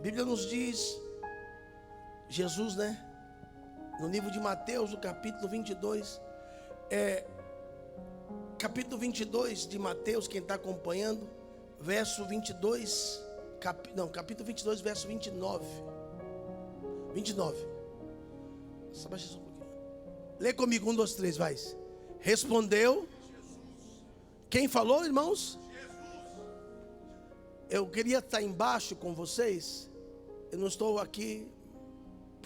Bíblia nos diz, Jesus, né? No livro de Mateus, no capítulo 22, capítulo 22 de Mateus, quem está acompanhando, verso 22, capítulo 22, verso 29. 29. Só baixa isso um pouquinho. Lê comigo, 1, 2, 3, vai. Respondeu. Quem falou, irmãos? Eu queria estar embaixo com vocês. Eu não estou aqui,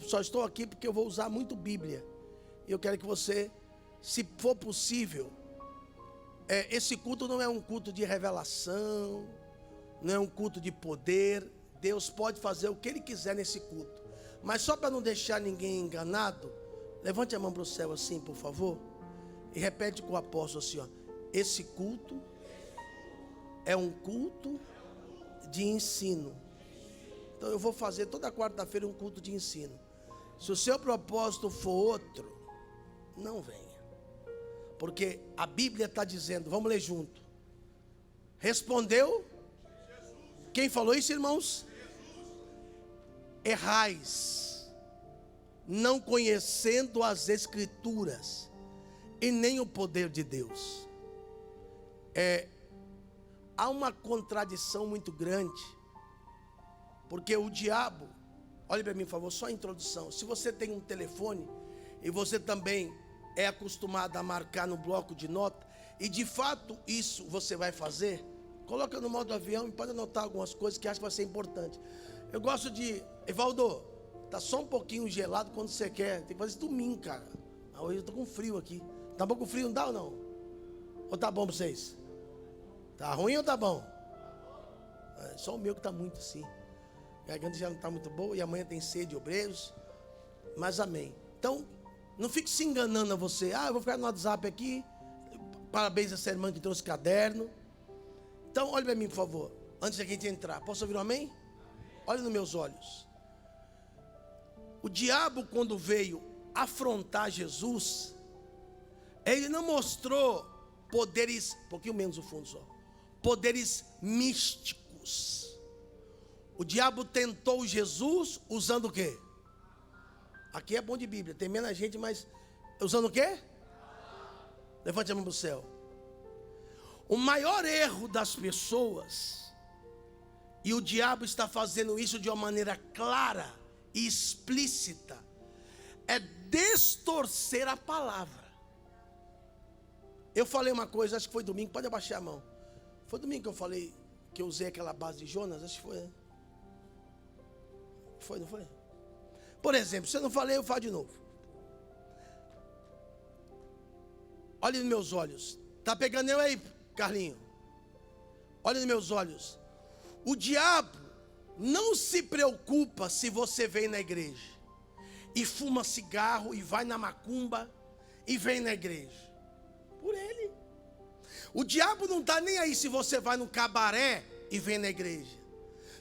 só estou aqui porque eu vou usar muito Bíblia. E eu quero que você, se for possível, esse culto não é um culto de revelação, não é um culto de poder. Deus pode fazer o que Ele quiser nesse culto. Mas só para não deixar ninguém enganado, levante a mão para o céu assim, por favor. E repete com o apóstolo assim, ó. Esse culto é um culto de ensino. Então eu vou fazer toda quarta-feira um culto de ensino. Se o seu propósito for outro, não venha. Porque a Bíblia está dizendo, vamos ler junto. Respondeu. Quem falou isso, irmãos? Errais, não conhecendo as Escrituras e nem o poder de Deus. Há uma contradição muito grande, porque o diabo, olhe para mim, por favor, só a introdução. Se você tem um telefone e você também é acostumado a marcar no bloco de nota, e de fato isso você vai fazer, coloca no modo avião e pode anotar algumas coisas que acha que vai ser importante. Eu gosto de, Evaldo, tá só um pouquinho gelado quando você quer, tem que fazer isso domingo, cara. Hoje eu tô com frio aqui. Tá bom com frio, não dá ou não? Ou tá bom para vocês? Tá ruim ou tá bom? Só o meu que tá muito assim. A garganta já não está muito boa e amanhã tem sede de obreiros. Mas amém. Então, não fique se enganando a você. Eu vou ficar no WhatsApp aqui. Parabéns a essa irmã que trouxe caderno. Então, olhe para mim, por favor. Antes da gente entrar. Posso ouvir um amém? Olhe nos meus olhos. O diabo, quando veio afrontar Jesus, ele não mostrou poderes, um pouquinho menos o fundo só. Poderes místicos. O diabo tentou Jesus usando o quê? Aqui é bom de Bíblia, tem menos gente, mas usando o quê? Levante a mão para o céu. O maior erro das pessoas, e o diabo está fazendo isso de uma maneira clara e explícita, é distorcer a palavra. Eu falei uma coisa, acho que foi domingo, pode abaixar a mão. Foi domingo que eu falei, que eu usei aquela base de Jonas, acho que foi, né? Foi, não foi? Por exemplo, se eu não falei, eu falo de novo. Olhe nos meus olhos. Tá pegando eu aí, Carlinho? Olhe nos meus olhos. O diabo não se preocupa se você vem na igreja e fuma cigarro e vai na macumba e vem na igreja. Por ele. O diabo não está nem aí se você vai no cabaré e vem na igreja.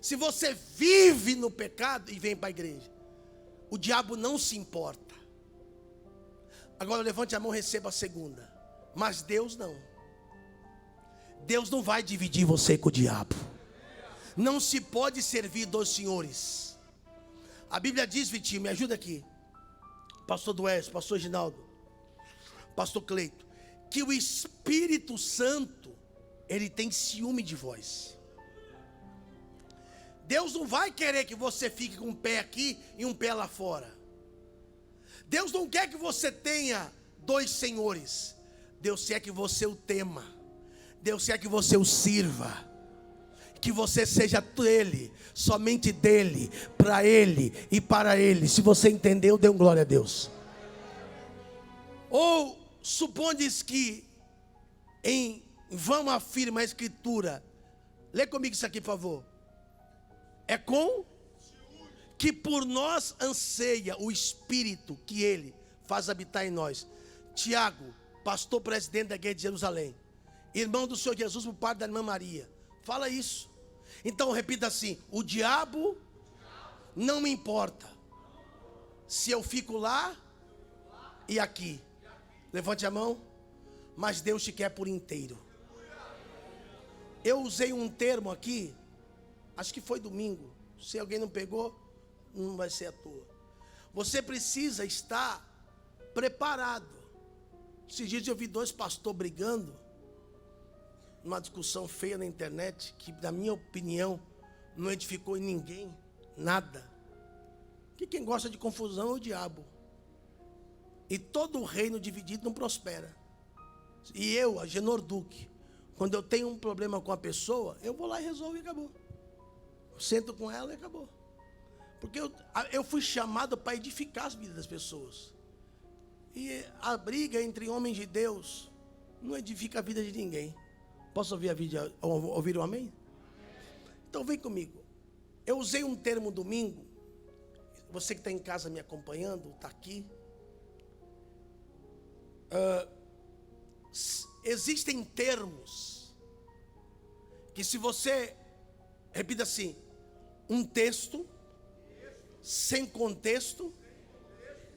Se você vive no pecado e vem para a igreja. O diabo não se importa. Agora levante a mão e receba a segunda. Mas Deus não. Deus não vai dividir você com o diabo. Não se pode servir dois senhores. A Bíblia diz, Vitinho, me ajuda aqui. Pastor Duércio, pastor Ginaldo, pastor Cleito, que o Espírito Santo, ele tem ciúme de vós. Deus não vai querer que você fique com um pé aqui e um pé lá fora. Deus não quer que você tenha dois senhores. Deus quer que você o tema. Deus quer que você o sirva. Que você seja dele, somente dele, para ele e para ele. Se você entendeu, dê um glória a Deus. Ou supondes que em vão afirma a Escritura. Lê comigo isso aqui, por favor. É com que por nós anseia o Espírito que Ele faz habitar em nós. Tiago, pastor presidente da Igreja de Jerusalém, irmão do Senhor Jesus, o pai da irmã Maria, fala isso. Então repita assim: o diabo não me importa se eu fico lá e aqui. Levante a mão. Mas Deus te quer por inteiro. Eu usei um termo aqui, acho que foi domingo, Se alguém não pegou, não vai ser à toa. Você precisa estar preparado. Esses dias eu vi 2 pastores brigando, numa discussão feia na internet, que na minha opinião não edificou em ninguém, nada. Que quem gosta de confusão é o diabo. E todo o reino dividido não prospera. E eu, Agenor Duque, quando eu tenho um problema com a pessoa, eu vou lá e resolvo e acabou. Eu sento com ela e acabou. Porque eu fui chamado para edificar as vidas das pessoas. E a briga entre homens de Deus não edifica a vida de ninguém. Posso ouvir um amém? Então vem comigo. Eu usei um termo domingo. Você que está em casa me acompanhando, está aqui. Existem termos que, se você repita assim, um texto sem contexto.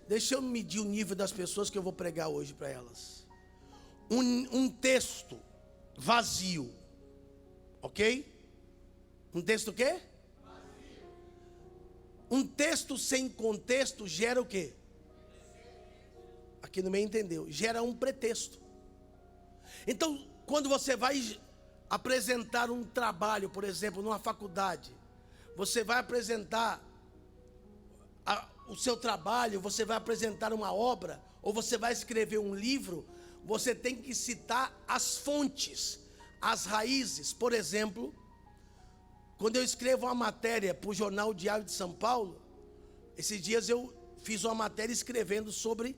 Deixa eu medir o nível das pessoas que eu vou pregar hoje para elas. Um texto vazio, ok? Um texto o quê? Vazio. Um texto sem contexto gera o quê? Aqui no meio entendeu? Gera um pretexto. Então, quando você vai apresentar um trabalho, por exemplo, numa faculdade, você vai apresentar o seu trabalho, você vai apresentar uma obra, ou você vai escrever um livro, você tem que citar as fontes, as raízes. Por exemplo, quando eu escrevo uma matéria para o jornal Diário de São Paulo, esses dias eu fiz uma matéria escrevendo sobre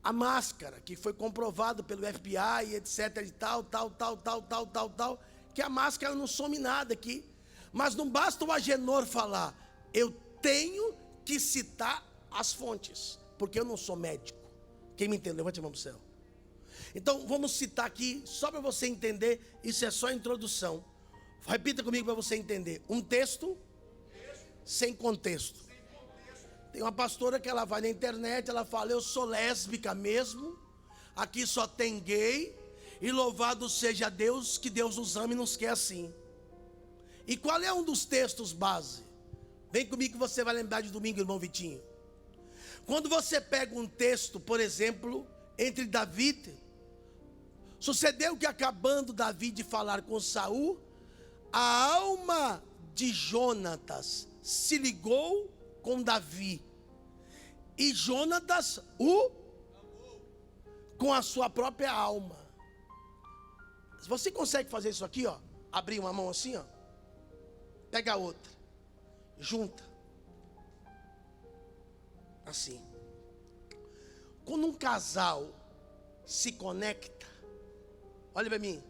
a máscara, que foi comprovado pelo FBI, etc, e tal, que a máscara não some nada aqui. Mas não basta o Agenor falar, eu tenho que citar as fontes, porque eu não sou médico. Quem me entendeu, levante a mão para o céu. Então vamos citar aqui, só para você entender, isso é só a introdução. Repita comigo para você entender. Um texto sem contexto. Tem uma pastora que ela vai na internet, ela fala, eu sou lésbica mesmo, aqui só tem gay, e louvado seja Deus, que Deus nos ama e nos quer assim. E qual é um dos textos base? Vem comigo que você vai lembrar de domingo, irmão Vitinho. Quando você pega um texto, por exemplo, entre Davi, sucedeu que, acabando Davi de falar com Saul, a alma de Jonatas se ligou com Davi, e Jonatas com a sua própria alma. Você consegue fazer isso aqui, ó? Abrir uma mão assim, ó. Pega a outra, junta, assim. Quando um casal se conecta, olha para mim,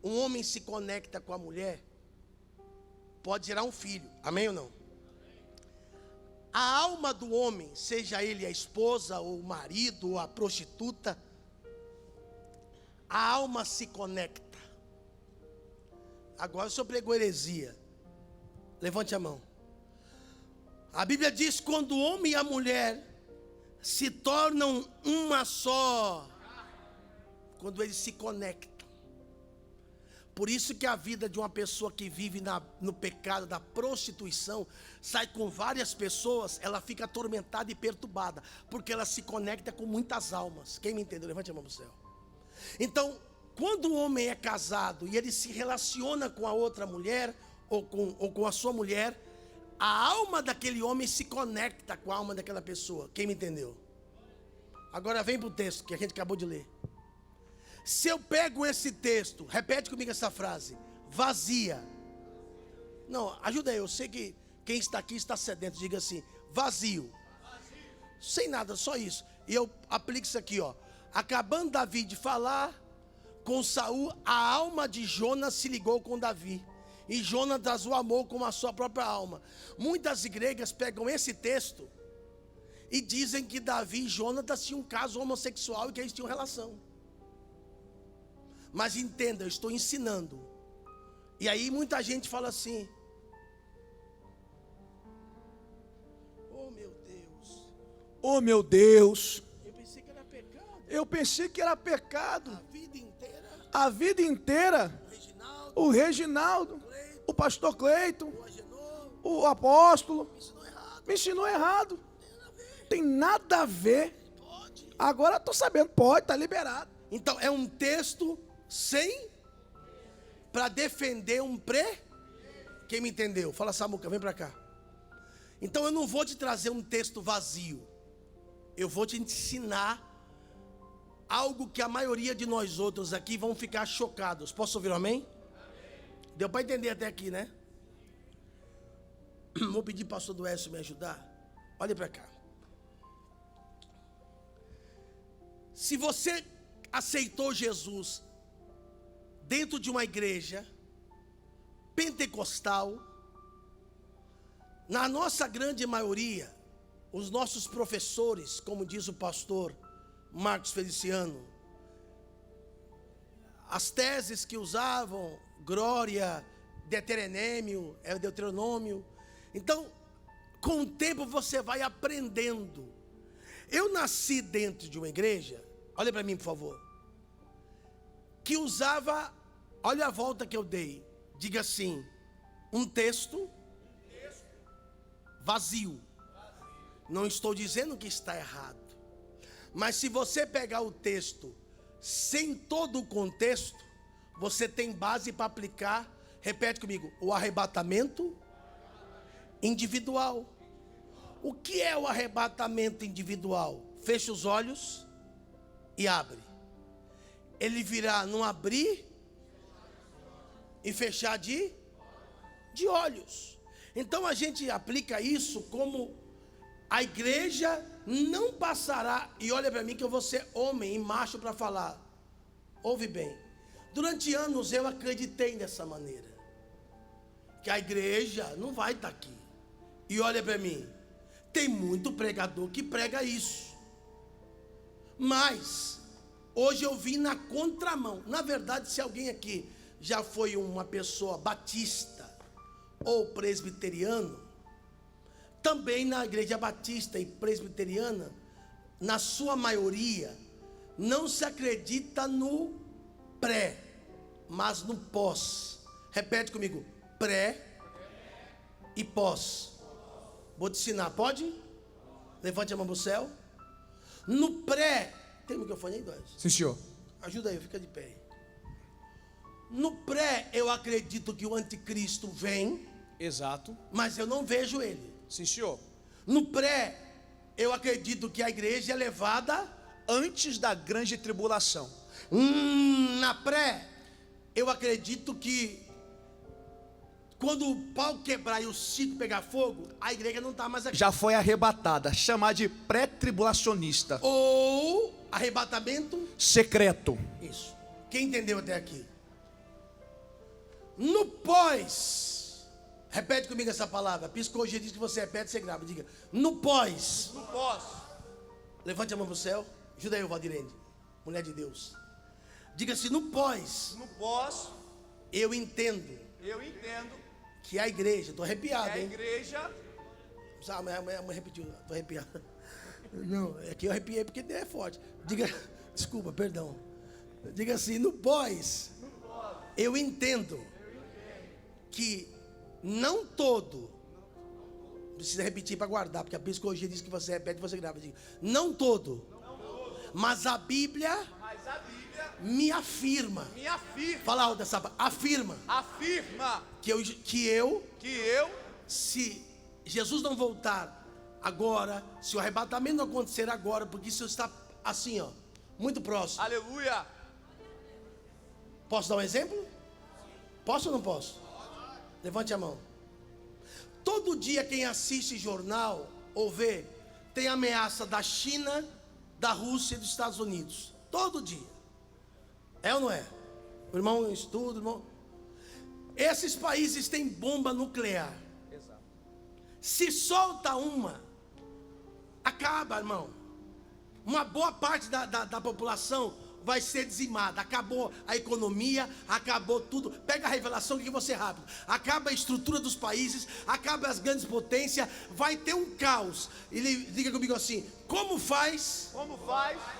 um homem se conecta com a mulher, pode gerar um filho, amém ou não? A alma do homem, seja ele a esposa, ou o marido, ou a prostituta, a alma se conecta. Agora o senhor pregou heresia. Levante a mão. A Bíblia diz, quando o homem e a mulher se tornam uma só, quando eles se conectam. Por isso que a vida de uma pessoa que vive no pecado da prostituição, sai com várias pessoas, ela fica atormentada e perturbada, porque ela se conecta com muitas almas. Quem me entendeu? Levante a mão para o céu. Então, quando o homem é casado e ele se relaciona com a outra mulher, ou com a sua mulher, a alma daquele homem se conecta com a alma daquela pessoa. Quem me entendeu? Agora vem para o texto que a gente acabou de ler. Se eu pego esse texto, repete comigo essa frase, vazia. Não, ajuda aí, eu sei que quem está aqui está sedento, diga assim, vazio. Sem nada, só isso. E eu aplico isso aqui, ó. Acabando Davi de falar com Saul, a alma de Jonas se ligou com Davi, e Jonas o amou como a sua própria alma. Muitas igrejas pegam esse texto e dizem que Davi e Jonas tinham um caso homossexual e que eles tinham relação. Mas entenda, eu estou ensinando. E aí muita gente fala assim, oh meu Deus, oh meu Deus, eu pensei que era pecado. Eu pensei que era pecado. A vida inteira, O Reginaldo, o pastor Cleiton, o apóstolo Ensinou errado. me ensinou errado. Tem nada a ver. Pode. Agora estou sabendo, pode, está liberado. Então, é um texto sem para defender um pré. Quem me entendeu? Fala, Samuca, vem para cá. Então, eu não vou te trazer um texto vazio. Eu vou te ensinar algo que a maioria de nós outros aqui vão ficar chocados. Posso ouvir um amém? Deu para entender até aqui, né? Vou pedir para o pastor Duécio me ajudar. Olha para cá. Se você aceitou Jesus dentro de uma igreja pentecostal, na nossa grande maioria, os nossos professores, como diz o pastor Marcos Feliciano, as teses que usavam, glória, Deuteronômio. Então, com o tempo você vai aprendendo. Eu nasci dentro de uma igreja, olha para mim por favor, que usava, olha a volta que eu dei, diga assim, um texto vazio. Não estou dizendo que está errado, mas se você pegar o texto sem todo o contexto, você tem base para aplicar, repete comigo, o arrebatamento individual. O que é o arrebatamento individual? Fecha os olhos e abre. Ele virá num abrir e fechar de olhos. Então a gente aplica isso como a igreja não passará, e olha para mim que eu vou ser homem e macho para falar. Ouve bem. Durante anos eu acreditei dessa maneira, que a igreja não vai estar aqui. E olha para mim, tem muito pregador que prega isso. Mas hoje eu vim na contramão. Na verdade, se alguém aqui já foi uma pessoa batista ou presbiteriano, também na igreja batista e presbiteriana, na sua maioria, não se acredita no pré, mas no pós. Repete comigo, pré e pós. Vou te ensinar, pode? Levante a mão para o céu. No pré, tem microfone aí, Dóis? Sim, senhor. Ajuda aí, fica de pé. No pré, eu acredito que o anticristo vem, Exato. mas eu não vejo ele. Sim, senhor. No pré, eu acredito que a igreja é levada. Antes da grande tribulação. Na pré, eu acredito que quando o pau quebrar e o circo pegar fogo, a igreja não está mais aqui. Já foi arrebatada, chamar de pré-tribulacionista. Ou arrebatamento Secreto. Isso. Quem entendeu até aqui? No pós, repete comigo essa palavra. Psicologia diz que você repete, você grava. Diga, no pós. No pós. Levante a mão para o céu. Ajuda aí, Valdirene, mulher de Deus. Diga assim, no pós. No pós, Eu entendo eu entendo que a igreja, estou arrepiado, que a hein? igreja... Sabe, amanhã repetiu, estou arrepiado. Não, é que eu arrepiei porque é forte. Diga, desculpa, perdão. Diga assim, no pós, eu entendo que não todo, precisa repetir para guardar, porque a psicologia diz que você repete e você grava. Diga, não todo, mas a Bíblia me afirma. Me afirma. Fala alto dessa palavra, afirma. Afirma Que eu, que se Jesus não voltar agora, se o arrebatamento não acontecer agora, porque isso está assim, ó, muito próximo. aleluia, Posso dar um exemplo? Posso ou não posso? Levante a mão. Todo dia quem assiste jornal ou vê, tem ameaça da China, da Rússia e dos Estados Unidos. Todo dia. É ou não é? O irmão estuda, irmão. Esses países têm bomba nuclear. Exato. Se solta uma, acaba, irmão. Uma boa parte da população vai ser dizimada. Acabou a economia, acabou tudo. Pega a revelação que você rápido. Acaba a estrutura dos países, acaba as grandes potências, vai ter um caos. Ele diga comigo assim: como faz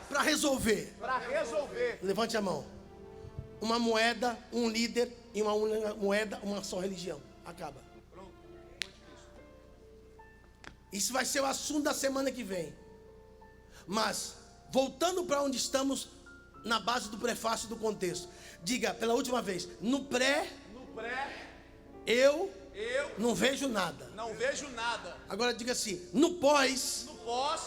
para resolver? Para resolver. Levante a mão. Uma moeda, um líder e uma única moeda, uma só religião. Acaba. Isso vai ser o assunto da semana que vem. Mas, voltando para onde estamos, na base do prefácio do contexto. Diga pela última vez: no pré, eu não vejo nada. Não vejo nada. Agora diga assim: no pós, No pós,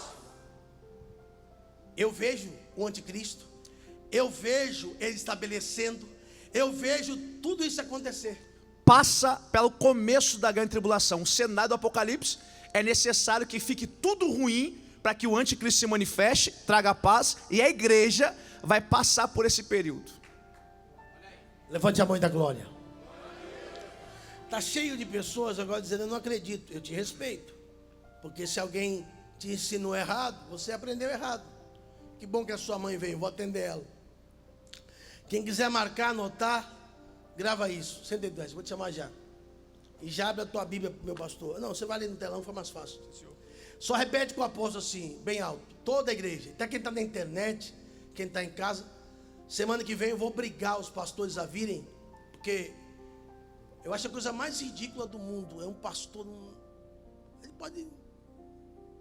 eu vejo o anticristo, eu vejo ele estabelecendo, eu vejo tudo isso acontecer. passa pelo começo da grande tribulação. O cenário do Apocalipse é necessário que fique tudo ruim para que o anticristo se manifeste, traga paz, e a igreja vai passar por esse período. Levante a mão e dá glória. Está cheio de pessoas agora dizendo: eu não acredito. Eu te respeito, porque se alguém te ensinou errado, você aprendeu errado. Que bom que a sua mãe veio, vou atender ela. Quem quiser marcar, anotar, grava isso. 110, vou te chamar já. E já abre a tua Bíblia, meu pastor. Não, você vai ali no telão, foi mais fácil. Só repete com o apóstolo assim, bem alto. Toda a igreja, até quem está na internet, quem está em casa. Semana que vem eu vou obrigar os pastores a virem, porque eu acho a coisa mais ridícula do mundo é um pastor, ele pode,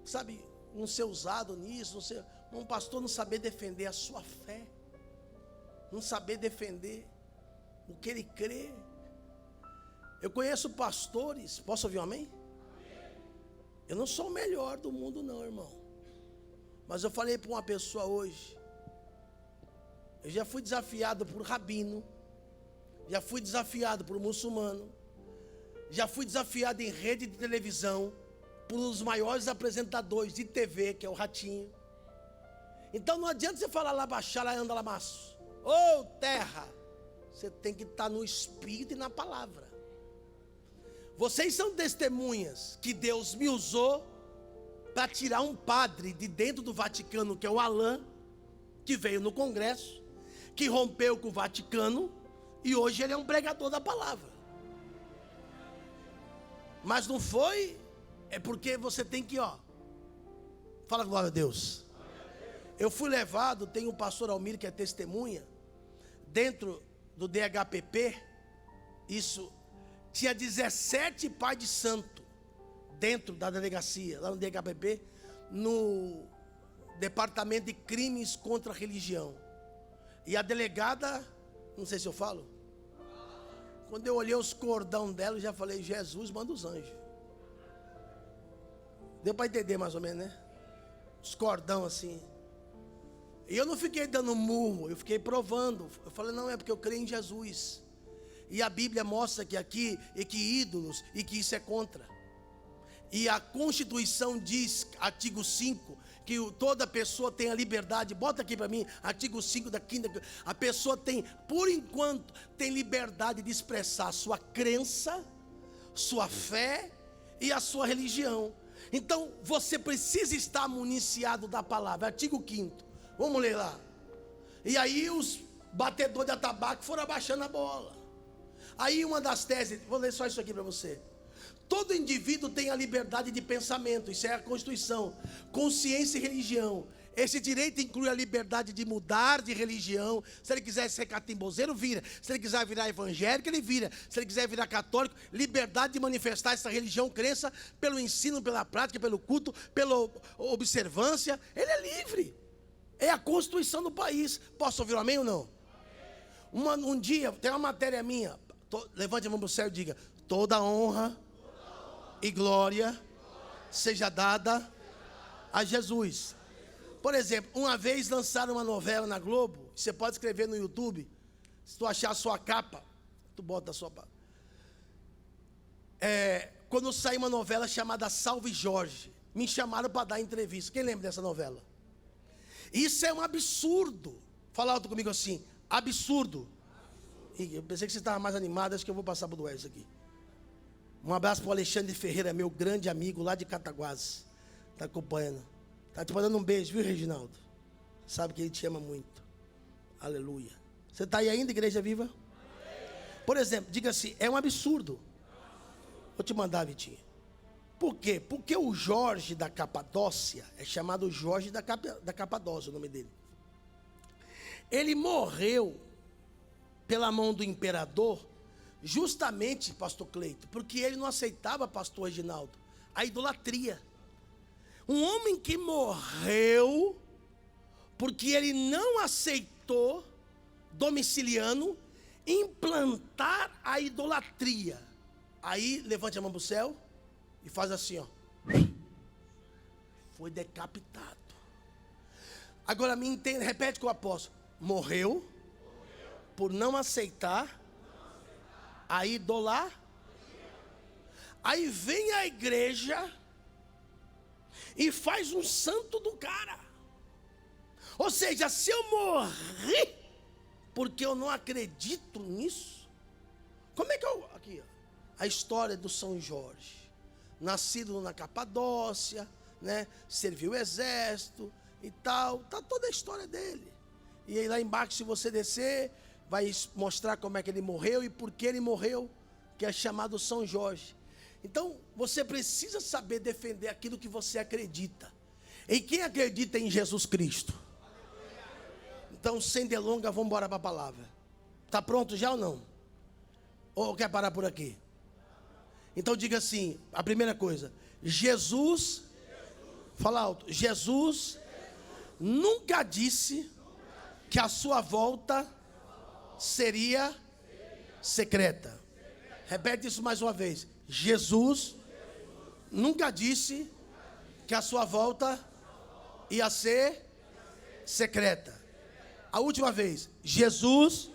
sabe, não ser usado nisso, não ser, um pastor não saber defender a sua fé, não saber defender o que ele crê. Eu conheço pastores, posso ouvir um amém? Eu não sou o melhor do mundo não, irmão, mas eu falei para uma pessoa hoje, eu já fui desafiado por rabino, já fui desafiado por muçulmano, já fui desafiado em rede de televisão por um dos maiores apresentadores de TV, que é o Ratinho. Então não adianta você falar lá baixar, lá anda lá maço. Ô terra, você tem que estar no Espírito e na palavra. Vocês são testemunhas que Deus me usou para tirar um padre de dentro do Vaticano, que é o Alain, que veio no Congresso, que rompeu com o Vaticano, e hoje ele é um pregador da palavra. Mas não foi, é porque você tem que, fala glória a Deus. Eu fui levado, tem um pastor Almir que é testemunha, dentro do DHPP, isso, tinha 17 pais de santo, dentro da delegacia, lá no DHPP, no Departamento de Crimes contra a Religião. E a delegada, não sei se eu falo, quando eu olhei os cordão dela, eu já falei: Jesus manda os anjos. Deu para entender mais ou menos, né? Os cordão assim. E eu não fiquei dando murro, eu fiquei provando. Eu falei: não, é porque eu creio em Jesus. E a Bíblia mostra que aqui, e que ídolos, e que isso é contra. E a Constituição diz, artigo 5, que toda pessoa tem a liberdade, bota aqui para mim, artigo 5 da 5ª, a pessoa tem, por enquanto, tem liberdade de expressar sua crença, sua fé e a sua religião. Então, você precisa estar municiado da palavra, artigo 5º, vamos ler lá. E aí os batedores de atabaque foram abaixando a bola. Aí uma das teses, vou ler só isso aqui para você. Todo indivíduo tem a liberdade de pensamento, isso é a Constituição, consciência e religião. Esse direito inclui a liberdade de mudar de religião. Se ele quiser ser catimbozeiro, vira. Se ele quiser virar evangélico, ele vira. Se ele quiser virar católico, liberdade de manifestar essa religião, crença, pelo ensino, pela prática, pelo culto, pela observância. Ele é livre. É a Constituição do país. Posso ouvir um amém ou não? Um dia, tem uma matéria minha, levante a mão para o céu e diga: toda honra e glória seja dada a Jesus. Por exemplo, uma vez lançaram uma novela na Globo, você pode escrever no YouTube, se tu achar a sua capa, tu bota a sua capa. Quando saiu uma novela chamada Salve Jorge, me chamaram para dar entrevista. Quem lembra dessa novela? Isso é um absurdo. Fala alto comigo assim: absurdo. E eu pensei que você estava mais animado, acho que eu vou passar para o Duel isso aqui. Um abraço para o Alexandre Ferreira, meu grande amigo lá de Cataguases. Está acompanhando. Está te mandando um beijo, viu, Reginaldo? Sabe que ele te ama muito. Aleluia. Você está aí ainda, Igreja Viva? Por exemplo, diga assim: é um absurdo. Vou te mandar, Vitinho. Por quê? Porque o Jorge da Capadócia, é chamado Jorge da Capadócia o nome dele. Ele morreu pela mão do imperador, justamente, pastor Cleito, porque ele não aceitava, pastor Reginaldo, a idolatria. Um homem que morreu porque ele não aceitou, Domiciliano, implantar a idolatria. Aí levante a mão para o céu e faz assim, ó. Foi decapitado. Agora me entenda, repete com o apóstolo. Morreu por não aceitar a idolatria. Aí vem a igreja e faz um santo do cara. Ou seja, se eu morri porque eu não acredito nisso, como é que eu... Aqui, ó, a história do São Jorge. Nascido na Capadócia, né? Serviu o exército e tal. Tá toda a história dele. E aí lá embaixo, se você descer, vai mostrar como é que ele morreu e por que ele morreu, que é chamado São Jorge. Então, você precisa saber defender aquilo que você acredita. E quem acredita em Jesus Cristo? Então, sem delongas, vamos embora para a palavra. Está pronto já ou não? Ou quer parar por aqui? Então, diga assim, a primeira coisa. Jesus, fala alto. Jesus nunca disse que a sua volta seria secreta. Repete isso mais uma vez. Jesus nunca disse que a sua volta ia ser secreta. A última vez, Jesus,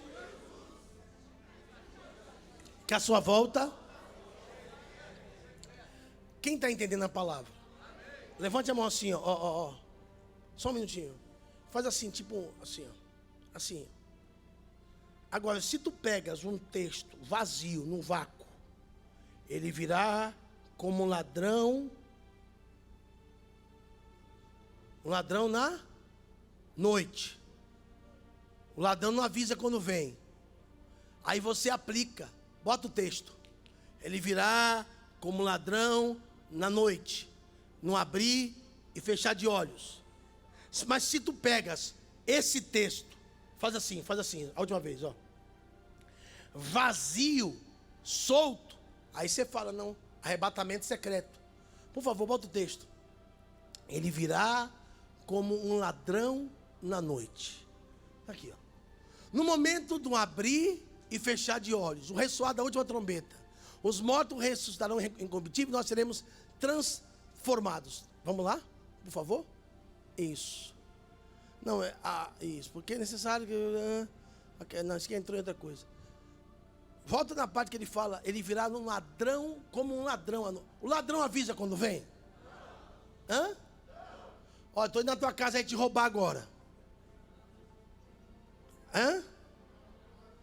que a sua volta. Quem está entendendo a palavra? Levante a mão assim, ó. Só um minutinho. Faz assim, tipo assim, ó. Assim. Agora, se tu pegas um texto vazio, num vácuo, ele virá como um ladrão na noite. O ladrão não avisa quando vem. Aí você aplica, bota o texto. Ele virá como um ladrão na noite, no abrir e fechar de olhos. Mas se tu pegas esse texto, faz assim, a última vez, ó. Vazio, solto, aí você fala, não, arrebatamento secreto. Por favor, bota o texto. Ele virá como um ladrão na noite. Aqui, ó. No momento do abrir e fechar de olhos, o ressoar da última trombeta, os mortos ressuscitarão incorruptíveis, nós seremos transformados. Vamos lá, por favor? Isso. Não, isso, porque é necessário que... Não, isso aqui entrou em outra coisa. Volta na parte que ele fala, ele virá num ladrão, como um ladrão. O ladrão avisa quando vem? Hã? Ó, estou indo na tua casa aí te roubar agora. Hã?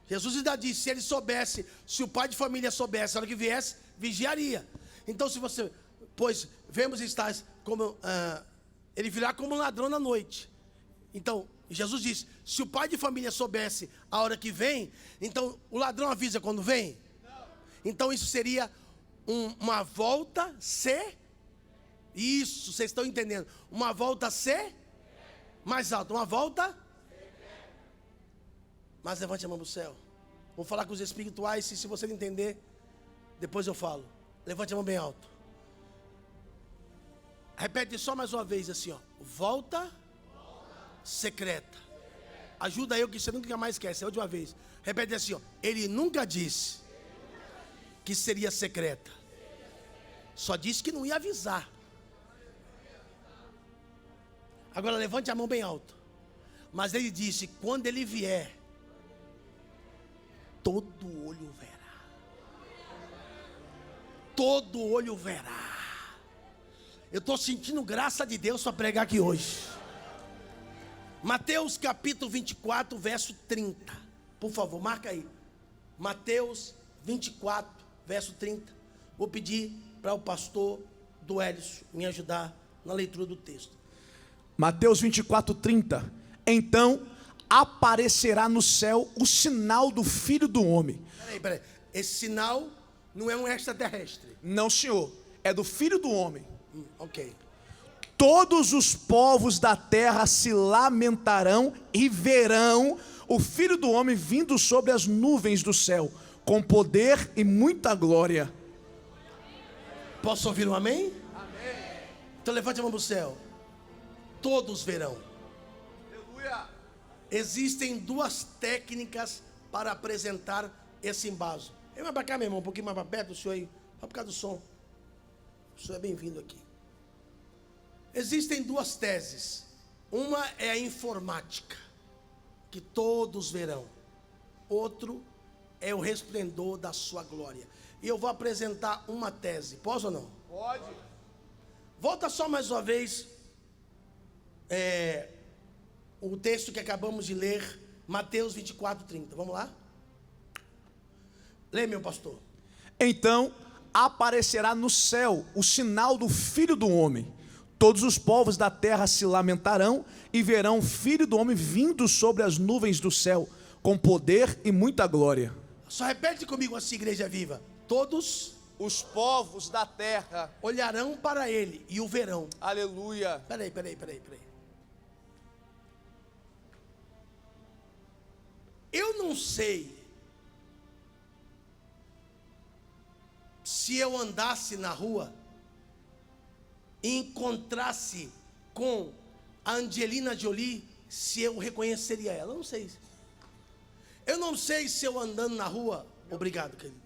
Jesus ainda disse, se ele soubesse, se o pai de família soubesse, a hora que viesse, vigiaria. Então se você, pois vemos estar como, ele virá como um ladrão na noite. Então, Jesus disse, se o pai de família soubesse a hora que vem, então o ladrão avisa quando vem? Não. Então isso seria uma volta Isso, vocês estão entendendo. Uma volta mais alto, uma volta. Mas levante a mão para o céu. Vou falar com os espirituais, se você não entender, depois eu falo. Levante a mão bem alto. Repete só mais uma vez assim, ó. Volta secreta. Ajuda eu que você nunca mais esquece. É a última vez. Repete assim, ó. Ele nunca disse que seria secreta. Só disse que não ia avisar. Agora levante a mão bem alto. Mas ele disse, quando ele vier, todo olho verá. Todo olho verá. Eu estou sentindo graça de Deus para pregar aqui hoje. Mateus capítulo 24, verso 30. Por favor, marca aí. Mateus 24, verso 30. Vou pedir para o pastor do Hélio me ajudar na leitura do texto. Mateus 24, 30. Então aparecerá no céu o sinal do Filho do Homem. Peraí. Esse sinal não é um extraterrestre. Não, senhor. É do Filho do Homem. Ok. Todos os povos da terra se lamentarão e verão o Filho do Homem vindo sobre as nuvens do céu, com poder e muita glória. Posso ouvir um amém? Amém. Então levante a mão para o céu. Todos verão. Aleluia. Existem duas técnicas para apresentar esse embaso. Vem mais para cá, meu irmão, um pouquinho mais para perto, o senhor aí, só por causa do som. O senhor é bem-vindo aqui. Existem duas teses. Uma é a informática, que todos verão. Outro é o resplendor da sua glória. E eu vou apresentar uma tese. Posso ou não? Pode. Volta só mais uma vez. O texto que acabamos de ler, Mateus 24:30. Vamos lá? Lê, meu pastor. Então aparecerá no céu o sinal do Filho do Homem. Todos os povos da terra se lamentarão e verão o Filho do Homem vindo sobre as nuvens do céu, com poder e muita glória. Só repete comigo assim, igreja viva. Todos Os povos da terra, olharão para ele e o verão. aleluia. Peraí. Eu não sei se eu andasse na rua e encontrasse com a Angelina Jolie, se eu reconheceria ela. Eu não sei. Eu não sei se eu andando na rua, obrigado, querido,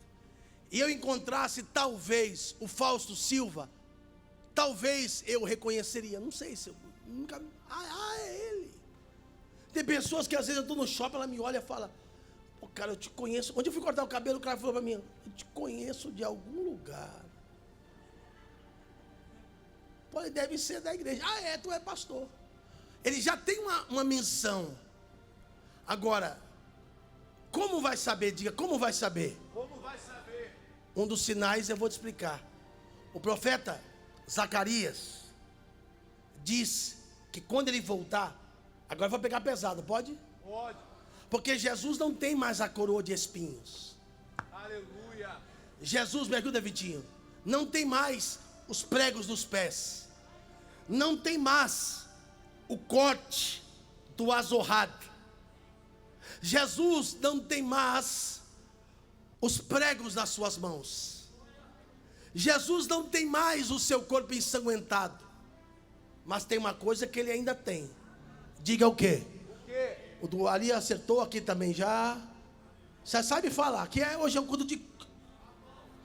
e eu encontrasse talvez o Fausto Silva, talvez eu reconheceria. Não sei se eu nunca. É ele. Tem pessoas que às vezes eu estou no shopping, ela me olha e fala: pô, cara, eu te conheço. Onde eu fui cortar o cabelo, o cara falou para mim: eu te conheço de algum lugar. Pô, ele deve ser da igreja. Tu é pastor. Ele já tem uma menção. Agora, como vai saber? Diga, como vai saber? Como vai saber? Um dos sinais eu vou te explicar. O profeta Zacarias diz que quando ele voltar, agora eu vou pegar pesado, pode? Pode. Porque Jesus não tem mais a coroa de espinhos. Aleluia. Jesus, me ajuda, Vitinho, não tem mais os pregos nos pés. Não tem mais o corte do azorrado. Jesus não tem mais os pregos nas suas mãos. Jesus não tem mais o seu corpo ensanguentado. Mas tem uma coisa que ele ainda tem. Diga o quê? O quê? O do Ali acertou aqui também já. Você sabe falar. Que hoje é um culto de...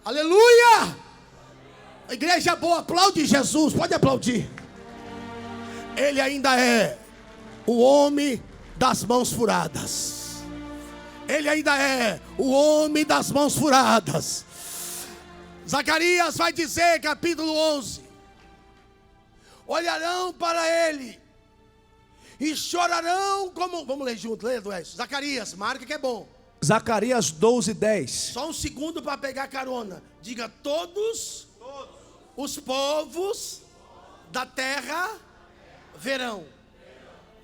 Aleluia! A igreja boa, aplaude Jesus. Pode aplaudir. Ele ainda é o homem das mãos furadas. Ele ainda é o homem das mãos furadas. Zacarias vai dizer, capítulo 11: olharão para ele e chorarão como... Vamos ler junto, lê, Eduardo. Zacarias, marca que é bom. Zacarias 12:10. Só um segundo para pegar carona. Diga: todos os povos da terra verão.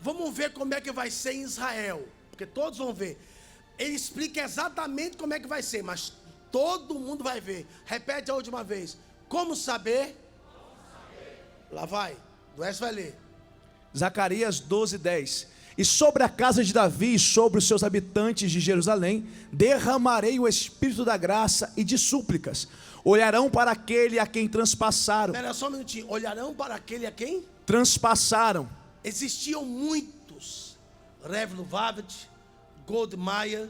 Vamos ver como é que vai ser em Israel, porque todos vão ver. Ele explica exatamente como é que vai ser, mas todo mundo vai ver. Repete a última vez. Como saber? Lá vai. O resto vai ler. Zacarias 12:10. E sobre a casa de Davi e sobre os seus habitantes de Jerusalém derramarei o espírito da graça e de súplicas. Olharão para aquele a quem transpassaram. Espera só um minutinho. Olharão para aquele a quem? Transpassaram. Existiam muitos, Rev Luvavet, Goldmeier,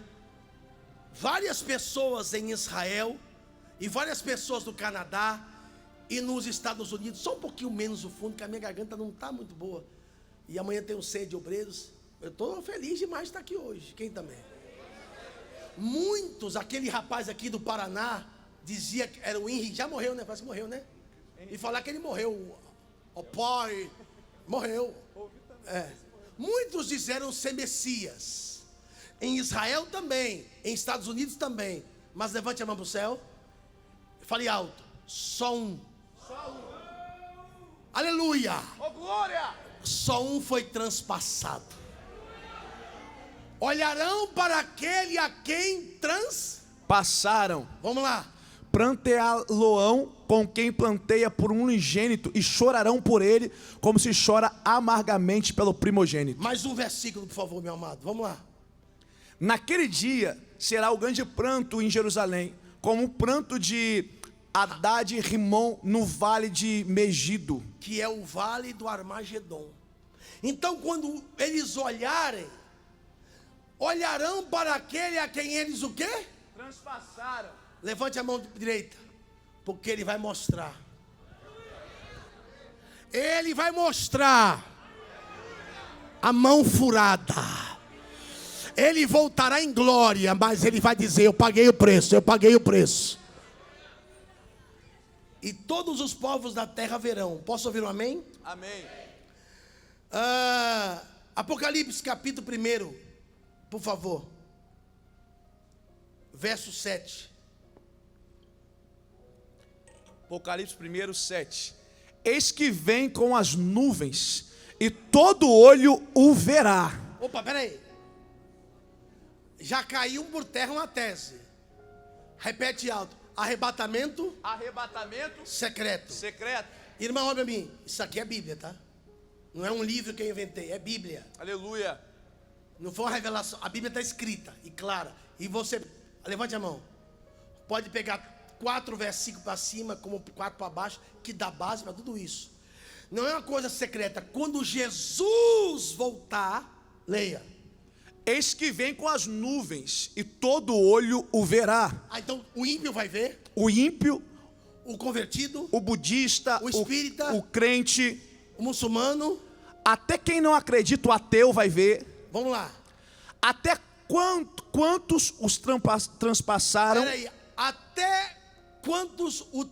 várias pessoas em Israel e várias pessoas no Canadá e nos Estados Unidos, só um pouquinho menos o fundo, que a minha garganta não está muito boa. E amanhã tem um ceia de obreiros. Eu estou feliz demais de estar aqui hoje. Quem também? Muitos, aquele rapaz aqui do Paraná dizia que era o Henrique, já morreu, né? Parece que morreu, né? E falar que ele morreu. O pai morreu. Muitos disseram ser Messias. Em Israel também, em Estados Unidos também. Mas levante a mão para o céu. Fale alto. Só um. Aleluia. Oh, glória. Só um foi transpassado. Olharão para aquele a quem passaram. Vamos lá. Planteá-lo-ão com quem planteia por um unigênito e chorarão por ele como se chora amargamente pelo primogênito. Mais um versículo, por favor, meu amado. Vamos lá. Naquele dia será o grande pranto em Jerusalém, como um pranto de Haddad e Rimon no vale de Megido. que é o vale do Armagedon. Então, quando eles olharem, olharão para aquele a quem eles o quê? Transpassaram. Levante a mão direita, porque ele vai mostrar. Ele vai mostrar a mão furada. Ele voltará em glória, mas ele vai dizer: eu paguei o preço, eu paguei o preço. E todos os povos da terra verão. Posso ouvir um amém? Amém. Apocalipse capítulo 1, por favor. Verso 7. Apocalipse 1, 7. Eis que vem com as nuvens, e todo olho o verá. Opa, peraí. Já caiu por terra uma tese. Repete alto. Arrebatamento Arrebatamento secreto. secreto. Irmão, olha para mim. Isso aqui é Bíblia, tá? Não é um livro que eu inventei, é Bíblia. Aleluia. Não foi uma revelação. A Bíblia está escrita e clara. E você, levante a mão. Pode pegar 4 versículos para cima, como 4 para baixo, que dá base para tudo isso. Não é uma coisa secreta. Quando Jesus voltar, leia. Eis que vem com as nuvens, e todo olho o verá. Então o ímpio vai ver, O ímpio, o convertido, o budista, O espírita, o crente, o muçulmano. até quem não acredita, o ateu vai ver. Vamos lá. Até quantos os transpassaram? Peraí. Até quantos o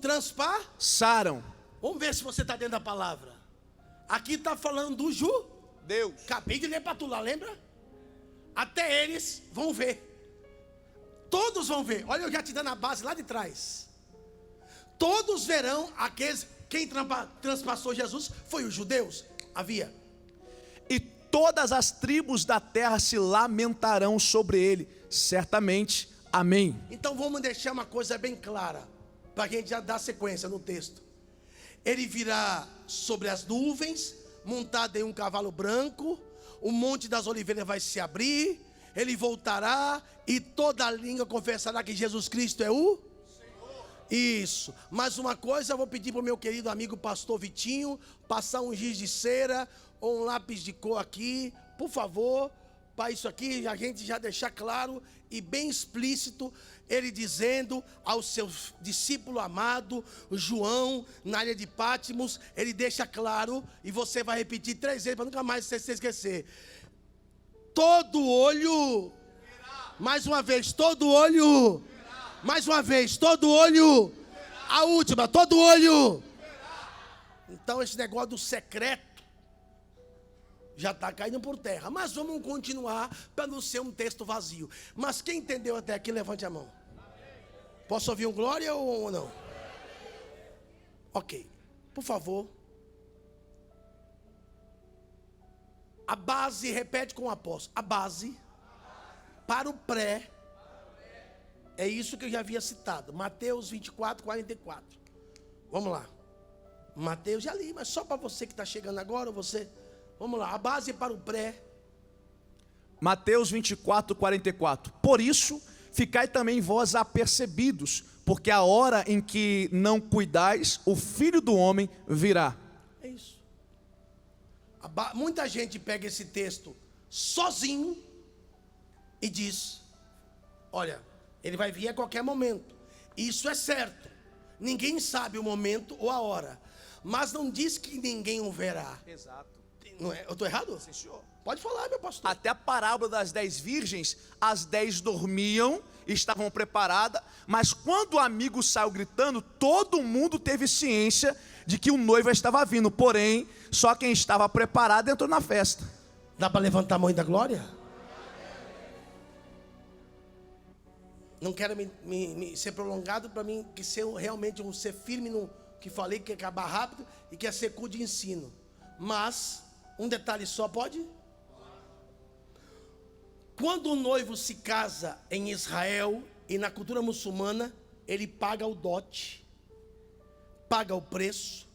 Saram. Vamos ver se você está dentro da palavra. Aqui está falando do Deus. Acabei de ler para tu lá, lembra? Até eles vão ver. Todos vão ver. Olha, eu já te dando a base lá de trás. Todos verão aqueles. Quem transpassou Jesus foi os judeus. Havia. E todas as tribos da terra se lamentarão sobre ele. Certamente. Amém. Então vamos deixar uma coisa bem clara, para a gente já dar sequência no texto. Ele virá sobre as nuvens, montado em um cavalo branco. O monte das oliveiras vai se abrir. Ele voltará e toda língua confessará que Jesus Cristo é o Senhor. Isso. Mas uma coisa eu vou pedir para o meu querido amigo pastor Vitinho passar um giz de cera ou um lápis de cor aqui, por favor, para isso aqui a gente já deixar claro e bem explícito, ele dizendo ao seu discípulo amado João, na ilha de Pátimos, ele deixa claro, e você vai repetir 3 vezes para nunca mais você se esquecer. Todo olho, mais uma vez, todo olho, mais uma vez, todo olho, a última, todo olho. Então esse negócio do secreto já está caindo por terra. Mas vamos continuar para não ser um texto vazio. Mas quem entendeu até aqui, levante a mão. Posso ouvir um glória ou não? Ok. Por favor. A base, repete com o apóstolo. A base para o pré é isso que eu já havia citado. Mateus 24, 44. Vamos lá. Mateus já li, mas só para você que está chegando agora, você... Vamos lá, a base para o pré. Mateus 24, 44. Por isso, ficai também vós apercebidos, porque a hora em que não cuidais, o Filho do Homem virá. É isso. Muita gente pega esse texto sozinho e diz: olha, ele vai vir a qualquer momento. Isso é certo. Ninguém sabe o momento ou a hora. Mas não diz que ninguém o verá. Exato. Não é? Eu estou errado? Sim, senhor. Pode falar, meu pastor. Até a parábola das 10 virgens, as 10 dormiam, estavam preparadas, mas quando o amigo saiu gritando, todo mundo teve ciência de que o noivo estava vindo, porém, só quem estava preparado entrou na festa. Dá para levantar a mão da glória? Não quero ser prolongado, para mim, que ser realmente ser firme no que falei, que quer acabar rápido e quer ser cu de ensino. Mas, um detalhe só, pode? Quando o noivo se casa em Israel e na cultura muçulmana, ele paga o dote, paga o preço.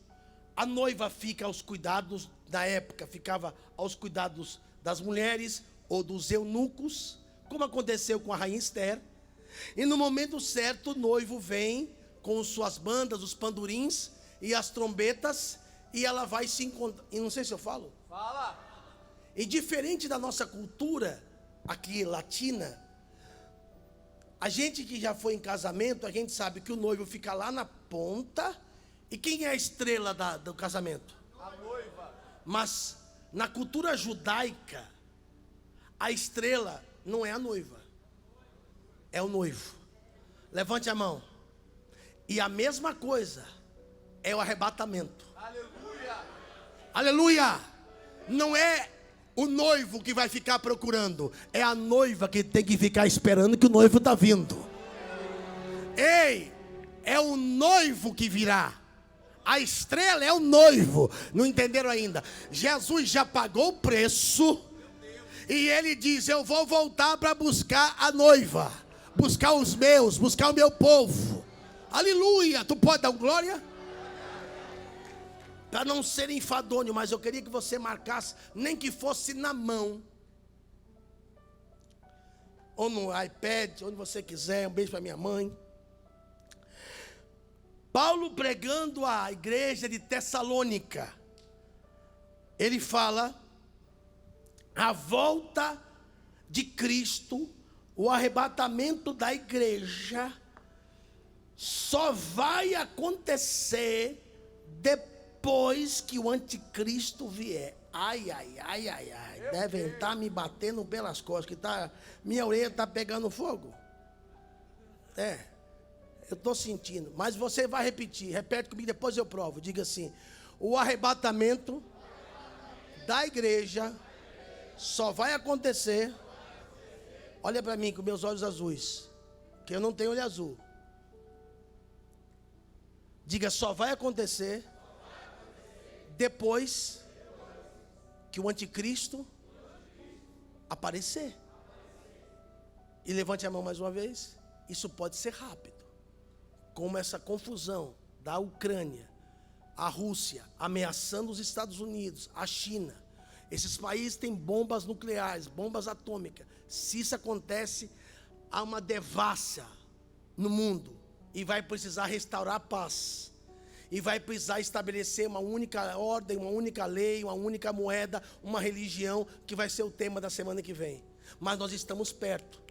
A noiva fica aos cuidados, na época, ficava aos cuidados das mulheres ou dos eunucos, como aconteceu com a rainha Esther. E no momento certo, o noivo vem com suas bandas, os pandurins e as trombetas, e ela vai se encontrar. E não sei se eu falo. Fala. E diferente da nossa cultura aqui latina, a gente que já foi em casamento, a gente sabe que o noivo fica lá na ponta. E quem é a estrela do casamento? A noiva. Mas na cultura judaica, a estrela não é a noiva, é o noivo. Levante a mão. E a mesma coisa é o arrebatamento. Aleluia. Aleluia. Não é o noivo que vai ficar procurando, é a noiva que tem que ficar esperando que o noivo está vindo. Ei, é o noivo que virá. A estrela é o noivo. Não entenderam ainda? Jesus já pagou o preço. E ele diz: eu vou voltar para buscar a noiva, buscar os meus, buscar o meu povo. Aleluia. Tu pode dar glória? Para não ser enfadonho, mas eu queria que você marcasse, nem que fosse na mão, ou no iPad, onde você quiser. Um beijo para minha mãe. Paulo pregando à igreja de Tessalônica, ele fala: a volta de Cristo, o arrebatamento da igreja, só vai acontecer depois que o anticristo vier. Ai, ai, ai, ai, ai. Devem estar me batendo pelas costas, que minha orelha está pegando fogo. Eu estou sentindo, mas você vai repetir. Repete comigo, depois eu provo. Diga assim: o arrebatamento da igreja só vai acontecer. Olha para mim com meus olhos azuis, que eu não tenho olho azul. Diga: só vai acontecer depois que o anticristo aparecer. E levante a mão mais uma vez. Isso pode ser rápido, como essa confusão da Ucrânia, a Rússia ameaçando os Estados Unidos, a China. Esses países têm bombas nucleares, bombas atômicas. Se isso acontece, há uma devassa no mundo, e vai precisar restaurar a paz, e vai precisar estabelecer uma única ordem, uma única lei, uma única moeda, uma religião, que vai ser o tema da semana que vem. Mas nós estamos perto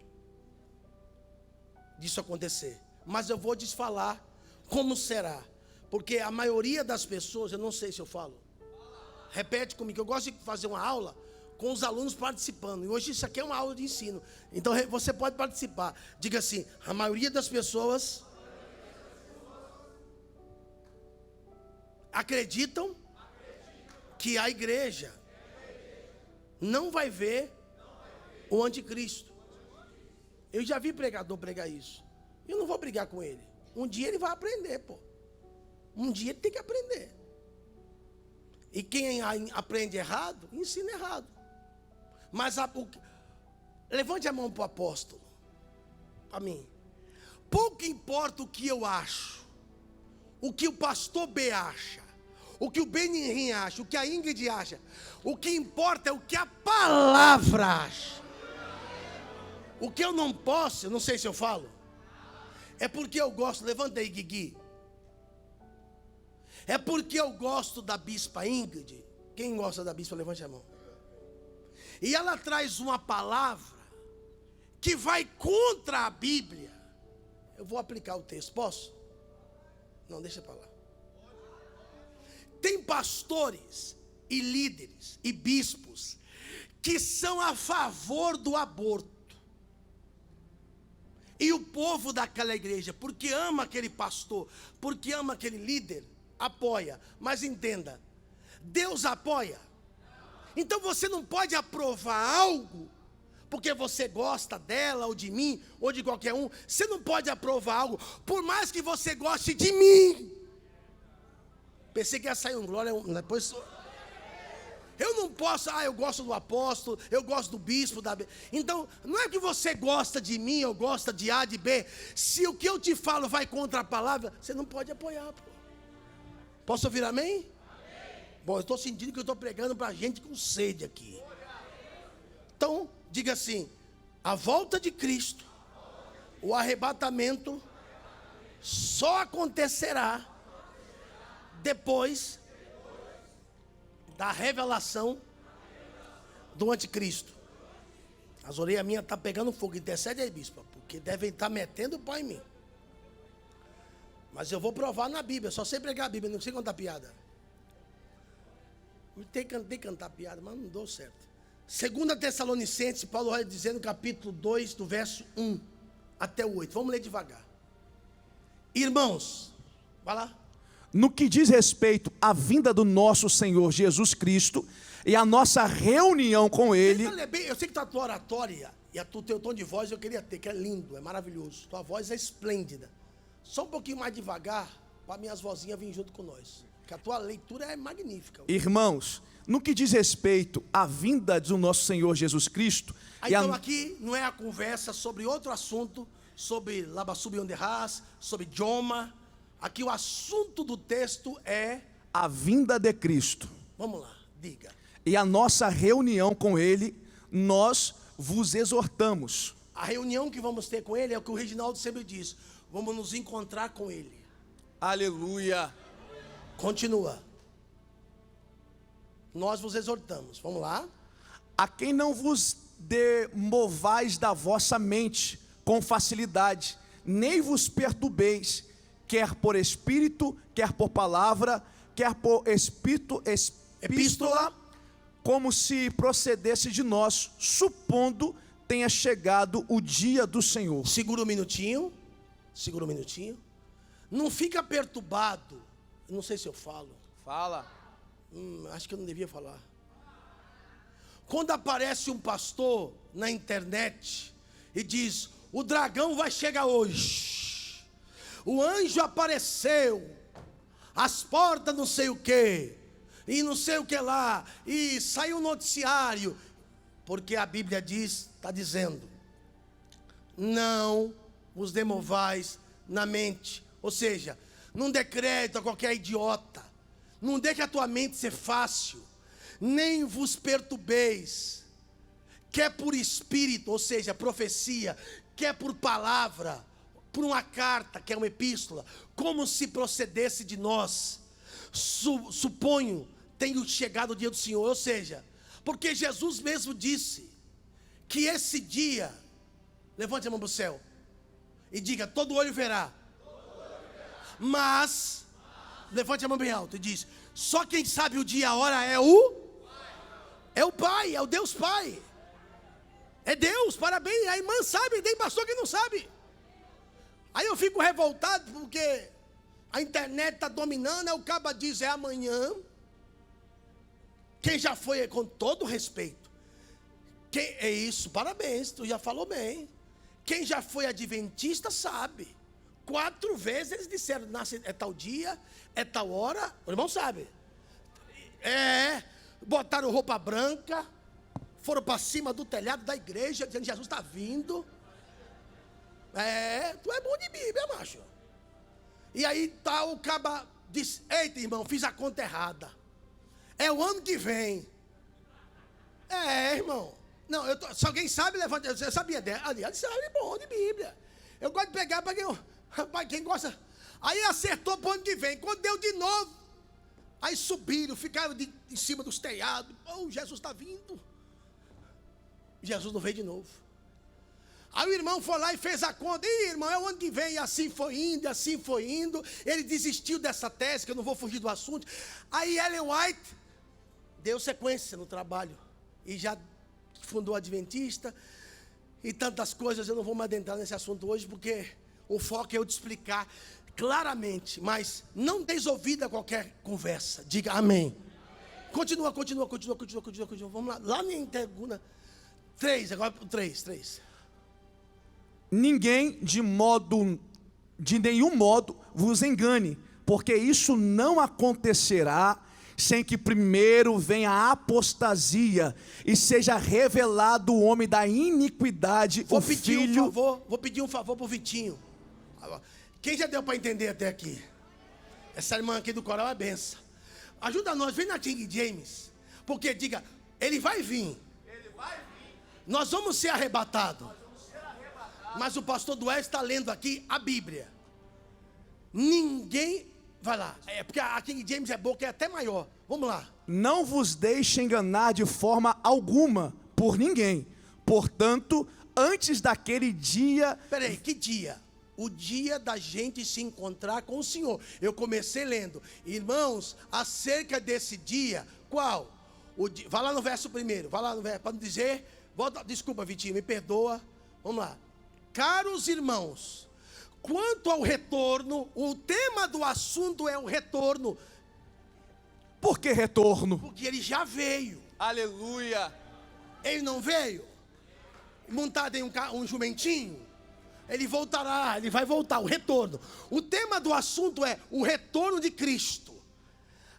disso acontecer. Mas eu vou te falar como será, porque a maioria das pessoas, eu não sei se eu falo, repete comigo, eu gosto de fazer uma aula com os alunos participando, e hoje isso aqui é uma aula de ensino, então você pode participar. Diga assim: a maioria das pessoas acreditam que a igreja não vai ver o anticristo. Eu já vi pregador pregar isso. Eu não vou brigar com ele. Um dia ele vai aprender, pô. Um dia ele tem que aprender. E quem aprende errado, ensina errado. Mas levante a mão para o apóstolo, para mim. Pouco importa o que eu acho, o que o pastor B acha, o que o Benihim acha, o que a Ingrid acha. O que importa é o que a palavra acha. O que eu não posso, eu não sei se eu falo, é porque eu gosto. Levanta aí, Guigui. É porque eu gosto da bispa Ingrid. Quem gosta da bispa, levante a mão. E ela traz uma palavra que vai contra a Bíblia. Eu vou aplicar o texto, posso? Não, deixa para lá. Tem pastores e líderes e bispos que são a favor do aborto. E o povo daquela igreja, porque ama aquele pastor, porque ama aquele líder, apoia. Mas entenda, Deus apoia. Então você não pode aprovar algo porque você gosta dela ou de mim ou de qualquer um. Você não pode aprovar algo por mais que você goste de mim. Pensei que ia sair um glória, depois... Eu não posso, eu gosto do apóstolo, eu gosto do bispo, então, não é que você gosta de mim, ou gosta de A, de B. Se o que eu te falo vai contra a palavra, você não pode apoiar, pô. Posso ouvir amém? Amém. Bom, eu estou sentindo que eu estou pregando para gente com sede aqui. Então, diga assim: a volta de Cristo, o arrebatamento só acontecerá depois da revelação do anticristo. As orelhas minhas estão pegando fogo. Intercede aí, bispo, porque devem estar metendo o pau em mim. Mas eu vou provar na Bíblia. Só sei pregar a Bíblia, não sei contar piada. Tentei cantar piada, mas não deu certo. 2 Tessalonicenses, Paulo vai dizer no capítulo 2, do verso 1 até o 8. Vamos ler devagar. Irmãos, vai lá. No que diz respeito à vinda do nosso Senhor Jesus Cristo e a nossa reunião com Ele. Eu sei que tá a tua oratória e o teu tom de voz eu queria ter, que é lindo, é maravilhoso. Tua voz é esplêndida. Só um pouquinho mais devagar, para minhas vozinhas virem junto com nós. Que a tua leitura é magnífica. Irmãos, no que diz respeito à vinda do nosso Senhor Jesus Cristo. Então aqui não é a conversa sobre outro assunto, sobre Labassub Onderras, sobre Joma. Aqui o assunto do texto é a vinda de Cristo. Vamos lá, diga. E a nossa reunião com Ele, nós vos exortamos. A reunião que vamos ter com Ele é o que o Reginaldo sempre diz. Vamos nos encontrar com Ele. Aleluia. Continua. Nós vos exortamos. Vamos lá. A quem não vos demovais da vossa mente com facilidade, nem vos perturbeis, quer por espírito, quer por palavra, quer por epístola, como se procedesse de nós, supondo tenha chegado o dia do Senhor. Segura um minutinho. Segura um minutinho. Não fica perturbado. Não sei se eu falo. Fala. Acho que eu não devia falar. Quando aparece um pastor na internet e diz: o dragão vai chegar hoje, o anjo apareceu, as portas não sei o que, e não sei o que lá, e saiu um noticiário, porque a Bíblia diz, está dizendo, não vos demovais na mente, ou seja, não dê crédito a qualquer idiota, não deixe a tua mente ser fácil, nem vos perturbeis, quer por espírito, ou seja, profecia, quer por palavra, por uma carta, que é uma epístola, como se procedesse de nós, suponho, tenho chegado o dia do Senhor, ou seja, porque Jesus mesmo disse, que esse dia, levante a mão para o céu, e diga, todo olho verá, mas, levante a mão bem alto e diz, só quem sabe o dia e a hora é o Pai, é o Deus Pai, é Deus, parabéns, a irmã sabe, tem pastor que não sabe, aí eu fico revoltado, porque a internet está dominando, aí o caba diz, é amanhã, quem já foi, com todo respeito, quem é isso, parabéns, tu já falou bem, quem já foi adventista sabe, 4 vezes eles disseram, nasce, é tal dia, é tal hora, o irmão sabe, botaram roupa branca, foram para cima do telhado da igreja, dizendo que Jesus está vindo, tu é bom de Bíblia, macho, e aí o caba diz, eita irmão, fiz a conta errada, é o ano que vem, irmão, não, se alguém sabe, levanta, eu sabia dela, aliás, sabe, bom de Bíblia, eu gosto de pegar para quem gosta, aí acertou para o ano que vem, quando deu de novo, aí subiram, ficaram em cima dos telhados, Jesus está vindo, Jesus não veio de novo, aí o irmão foi lá e fez a conta, irmão, é o ano que vem, e assim foi indo, ele desistiu dessa tese, que eu não vou fugir do assunto, aí Ellen White deu sequência no trabalho, e já fundou a Adventista, e tantas coisas, eu não vou me adentrar nesse assunto hoje, porque o foco é eu te explicar claramente, mas não deis ouvido a qualquer conversa, diga amém. Continua, vamos lá na Interguna, 3, agora 3. Ninguém de nenhum modo vos engane, porque isso não acontecerá sem que primeiro venha a apostasia e seja revelado o homem da iniquidade, vou pedir um favor para o Vitinho. Quem já deu para entender até aqui? Essa irmã aqui do coral é benção. Ajuda nós, vem na King James, porque diga, ele vai vir. Nós vamos ser arrebatados. Mas o pastor Duel está lendo aqui a Bíblia. Ninguém, vai lá, porque a King James é boca, é até maior. Vamos lá. Não vos deixe enganar de forma alguma por ninguém. Portanto, antes daquele dia... Peraí, que dia? O dia da gente se encontrar com o Senhor. Eu comecei lendo, irmãos, acerca desse dia, qual? Vai lá no verso primeiro, vai lá no verso, para não dizer, desculpa Vitinho, me perdoa, vamos lá. Caros irmãos, quanto ao retorno, o tema do assunto é o retorno. Por que retorno? Porque ele já veio. Aleluia. Ele não veio? Montado em um jumentinho? Ele voltará, ele vai voltar, o retorno. O tema do assunto é o retorno de Cristo.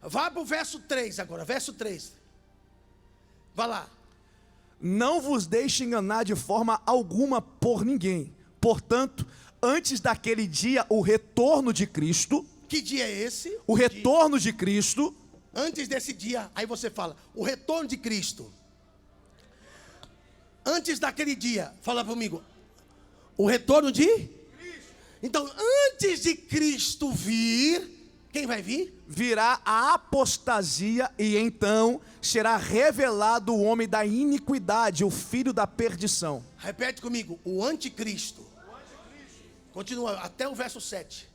Vá para o verso 3 agora, verso 3. Vá lá. Não vos deixe enganar de forma alguma por ninguém. Portanto, antes daquele dia, o retorno de Cristo. Que dia é esse? O retorno de Cristo. Antes desse dia, aí você fala, o retorno de Cristo. Antes daquele dia, fala comigo. O retorno de Cristo. Então, antes de Cristo vir, quem vai vir? Virá a apostasia e então será revelado o homem da iniquidade, o filho da perdição. Repete comigo, o anticristo. Continua até o verso 7.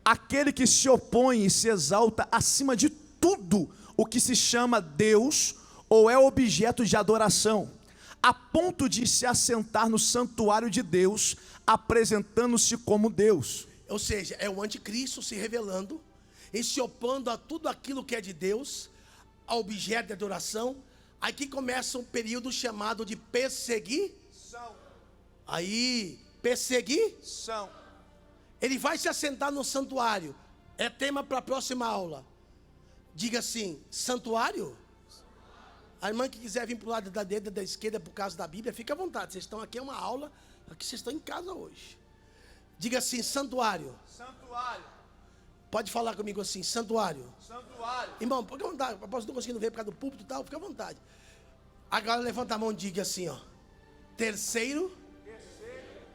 Aquele que se opõe e se exalta acima de tudo o que se chama Deus ou é objeto de adoração, a ponto de se assentar no santuário de Deus, apresentando-se como Deus. Ou seja, é o anticristo se revelando e se opondo a tudo aquilo que é de Deus, a objeto de adoração. Aqui começa um período chamado de perseguição. Aí, perseguição. Ele vai se assentar no santuário. É tema para a próxima aula. Diga assim, santuário? A irmã que quiser vir para o lado da direita, da esquerda, por causa da Bíblia, fica à vontade. Vocês estão aqui, é uma aula, aqui vocês estão em casa hoje. Diga assim, santuário. Santuário. Pode falar comigo assim, santuário. Santuário. Irmão, fica à vontade. Eu posso não conseguindo ver por causa do púlpito e tal, fica à vontade. Agora levanta a mão e diga assim, ó. Terceiro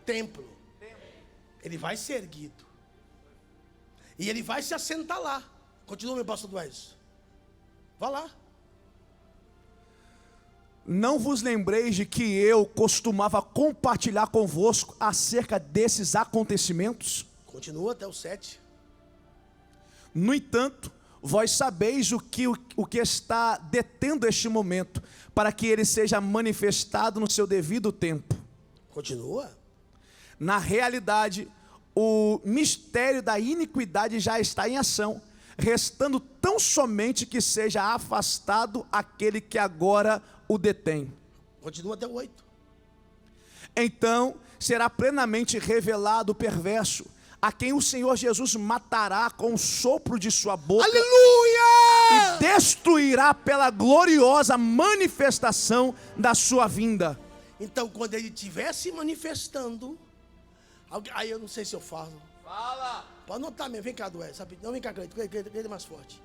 templo. Ele vai ser erguido. E ele vai se assentar lá. Continua, meu pastor Dués. Vá lá. Não vos lembreis de que eu costumava compartilhar convosco acerca desses acontecimentos? Continua até o 7. No entanto, vós sabeis o que está detendo este momento, para que ele seja manifestado no seu devido tempo. Continua. Na realidade, o mistério da iniquidade já está em ação, restando tão somente que seja afastado aquele que agora o detém. Continua até o 8. Então será plenamente revelado o perverso, a quem o Senhor Jesus matará com o sopro de sua boca. Aleluia! E destruirá pela gloriosa manifestação da sua vinda. Então, quando ele estiver se manifestando, aí eu não sei se eu falo. Fala. Pode anotar mesmo, vem cá, Dué, sabe? Não, vem cá, Cleito é mais forte.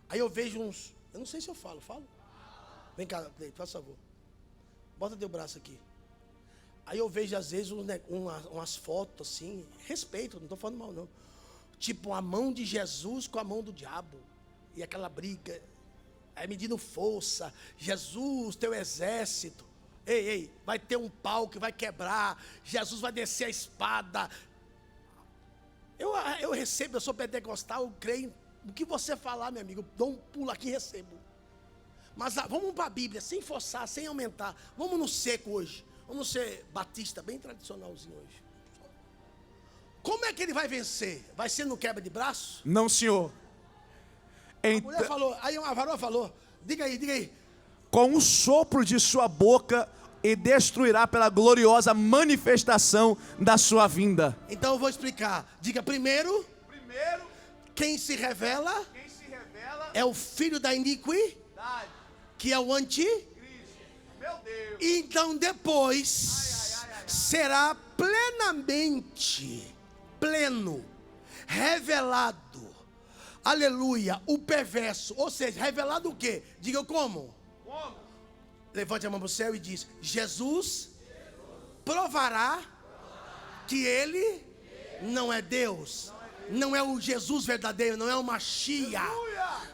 Aí eu vejo uns, eu não sei se eu falo. Vem cá, Cleito, faz favor. Bota teu braço aqui. Aí eu vejo às vezes umas fotos assim, respeito, não estou falando mal não. Tipo a mão de Jesus com a mão do diabo. E aquela briga, aí medindo força, Jesus, teu exército. Ei, vai ter um pau que vai quebrar, Jesus vai descer a espada. Eu recebo, eu sou pentecostal, eu creio. O que você falar, meu amigo, eu dou um pulo aqui e recebo. Mas vamos para a Bíblia, sem forçar, sem aumentar. Vamos no seco hoje. Vamos ser batista, bem tradicionalzinho hoje. Como é que ele vai vencer? Vai ser no quebra de braço? Não, senhor. A mulher falou, aí uma varoa falou, diga aí. Com o sopro de sua boca e destruirá pela gloriosa manifestação da sua vinda. Então eu vou explicar. Diga primeiro, quem se revela é o filho da iniquidade, que é o anticristo. Meu Deus. Então depois será pleno, revelado, aleluia, o perverso. Ou seja, revelado o quê? Diga como? Levante a mão para o céu e diz: Jesus provará que ele não é Deus, não é o Jesus verdadeiro, não é o Mashiach.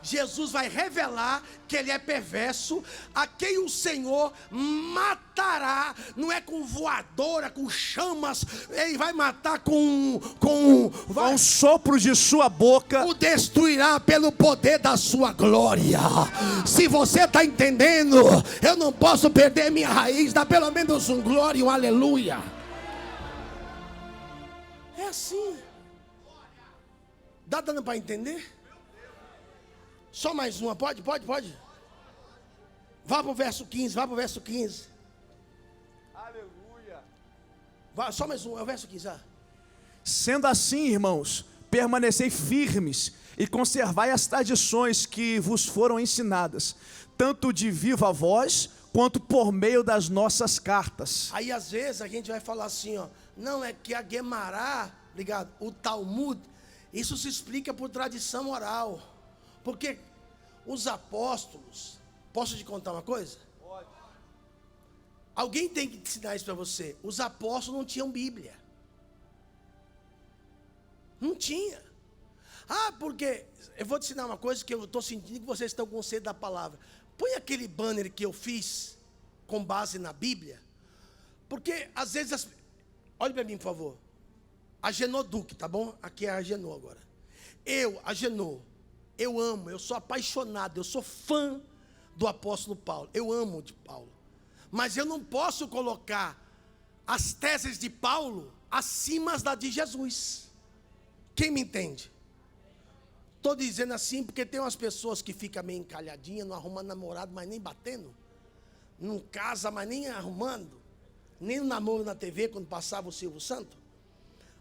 Jesus vai revelar que ele é perverso, a quem o Senhor matará, não é com voadora, com chamas, ele vai matar com um sopro de sua boca. O destruirá pelo poder da sua glória. Se você está entendendo, eu não posso perder minha raiz, dá pelo menos um glória e um aleluia. É assim. Dá dando para entender? Só mais uma, pode? Vá para o verso 15, Aleluia. Só mais um, é o verso 15. Sendo assim, irmãos, permanecei firmes e conservai as tradições que vos foram ensinadas, tanto de viva voz, quanto por meio das nossas cartas. Aí às vezes a gente vai falar assim, ó, não, é que a Guemará, ligado, o Talmud, isso se explica por tradição oral. Porque os apóstolos, posso te contar uma coisa? Pode. Alguém tem que ensinar isso para você. Os apóstolos não tinham Bíblia. Não tinha. Porque eu vou te ensinar uma coisa que eu estou sentindo que vocês estão com sede da palavra. Põe aquele banner que eu fiz com base na Bíblia. Porque às vezes, olhe para mim por favor. Agenor Duque, tá bom? Aqui é Agenor agora. Agenor, eu amo, eu sou apaixonado, eu sou fã do apóstolo Paulo. Eu amo de Paulo. Mas eu não posso colocar as teses de Paulo acima da de Jesus. Quem me entende? Estou dizendo assim porque tem umas pessoas que ficam meio encalhadinhas, não arrumam namorado, mas nem batendo. Não casa, mas nem arrumando. Nem no namoro na TV, quando passava o Silvio Santos.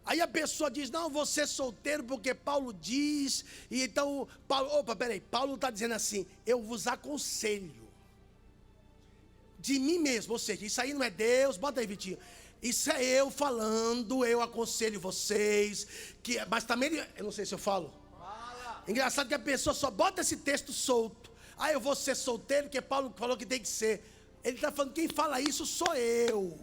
Aí a pessoa diz, não, vou ser solteiro porque Paulo diz. E então, Paulo está dizendo assim, eu vos aconselho. De mim mesmo, ou seja, isso aí não é Deus, bota aí, Vitinho. Isso é eu falando, eu aconselho vocês. Mas também, eu não sei se eu falo. Engraçado que a pessoa só bota esse texto solto. Eu vou ser solteiro porque Paulo falou que tem que ser. Ele está falando, quem fala isso sou eu.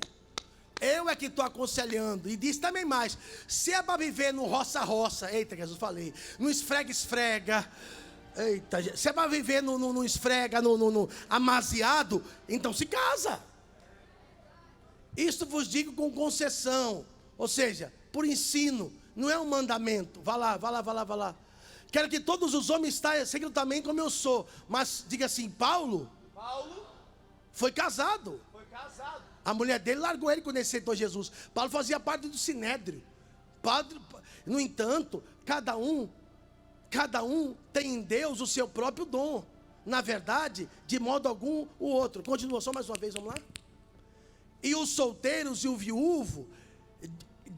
Eu é que estou aconselhando. E diz também mais, se é para viver no roça-roça, eita, Jesus, falei, no esfrega-esfrega, eita, se é para viver no esfrega, no amaziado, então se casa. Isto vos digo com concessão, ou seja, por ensino, não é um mandamento. Vá lá. Quero que todos os homens sejam também como eu sou. Mas diga assim, Paulo foi casado. A mulher dele largou ele quando ele aceitou Jesus. Paulo fazia parte do Sinédrio. No entanto, cada um tem em Deus o seu próprio dom. Na verdade, de modo algum, o outro. Continua só mais uma vez, vamos lá. E os solteiros e o viúvo,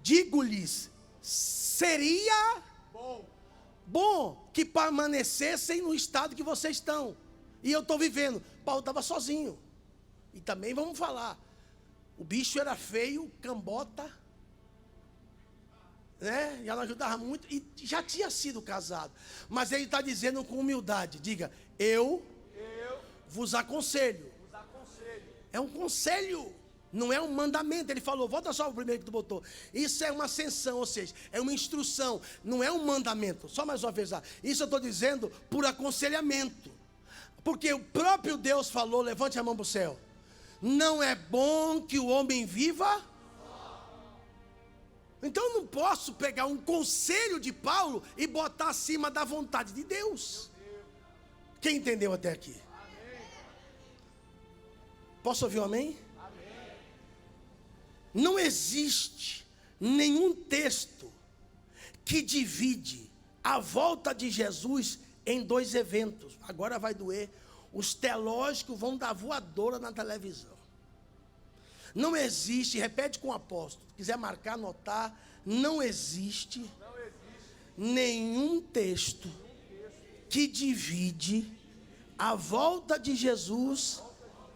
digo-lhes, seria bom que permanecessem no estado que vocês estão. E eu estou vivendo. Paulo estava sozinho. E também vamos falar. O bicho era feio, cambota, né? Já não ajudava muito. E já tinha sido casado. Mas ele está dizendo com humildade. Diga, eu vos aconselho. É um conselho. Não é um mandamento. Ele falou, volta só o primeiro que tu botou. Isso é uma ascensão, ou seja, é uma instrução. Não é um mandamento. Só mais uma vez lá. Isso eu estou dizendo por aconselhamento. Porque o próprio Deus falou, levante a mão para o céu. Não é bom que o homem viva. Então eu não posso pegar um conselho de Paulo e botar acima da vontade de Deus. Quem entendeu até aqui? Posso ouvir um amém? Não existe nenhum texto que divide a volta de Jesus em dois eventos. Agora vai doer. Os teológicos vão dar voadora na televisão. Não existe, repete com o apóstolo, se quiser marcar, anotar, não existe nenhum texto que divide a volta de Jesus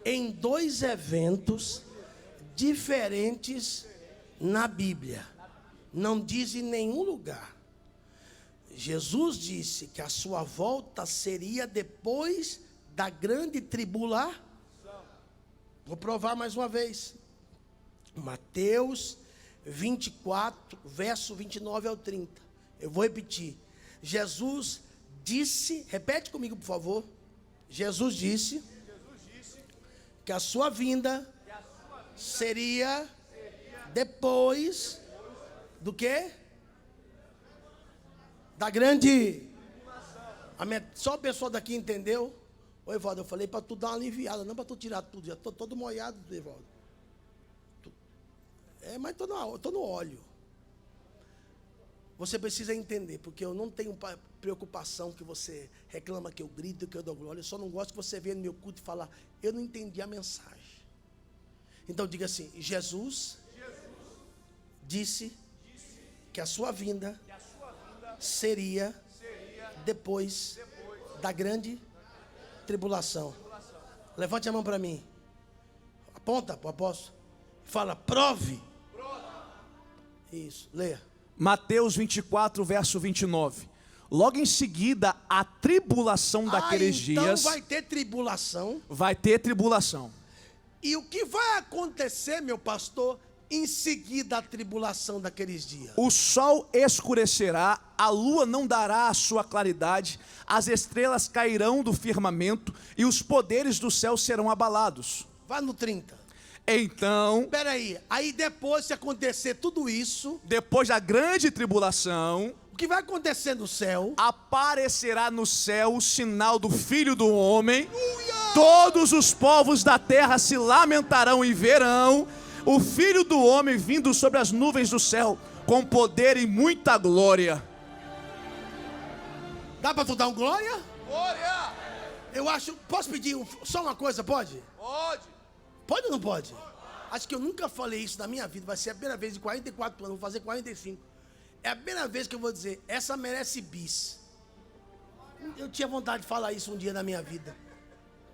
em dois eventos diferentes na Bíblia. Não diz em nenhum lugar. Jesus disse que a sua volta seria depois da grande tribulação. Vou provar mais uma vez. Mateus 24, verso 29 ao 30. Eu vou repetir. Jesus disse, repete comigo, por favor. Jesus disse que a sua vinda seria depois do quê? Da grande. Só o pessoal daqui entendeu? Ô Evaldo, eu falei para tu dar uma aliviada, não para tu tirar tudo. Já estou todo molhado, Evaldo. Mas estou no óleo. Você precisa entender, porque eu não tenho preocupação que você reclama que eu grito, que eu dou glória. Eu só não gosto que você venha no meu culto e falar, eu não entendi a mensagem. Então diga assim, Jesus disse que a sua vinda seria depois da grande tribulação. Levante a mão para mim. Aponta para o apóstolo. Fala, prove. Isso, leia. Mateus 24, verso 29. Logo em seguida, a tribulação daqueles então dias. Vai ter tribulação. Vai ter tribulação. E o que vai acontecer, meu pastor, em seguida a tribulação daqueles dias? O sol escurecerá, a lua não dará a sua claridade, as estrelas cairão do firmamento e os poderes do céu serão abalados. Vai no 30. Então, aí depois de acontecer tudo isso, depois da grande tribulação, o que vai acontecer no céu? Aparecerá no céu o sinal do Filho do Homem. Todos os povos da terra se lamentarão e verão o Filho do Homem vindo sobre as nuvens do céu, com poder e muita glória. Dá para tu dar um glória? Glória! Eu acho, posso pedir só uma coisa, pode? Pode. Pode ou não pode? Acho que eu nunca falei isso na minha vida, vai ser a primeira vez em 44 anos, vou fazer 45. É a primeira vez que eu vou dizer, essa merece bis. Eu tinha vontade de falar isso um dia na minha vida.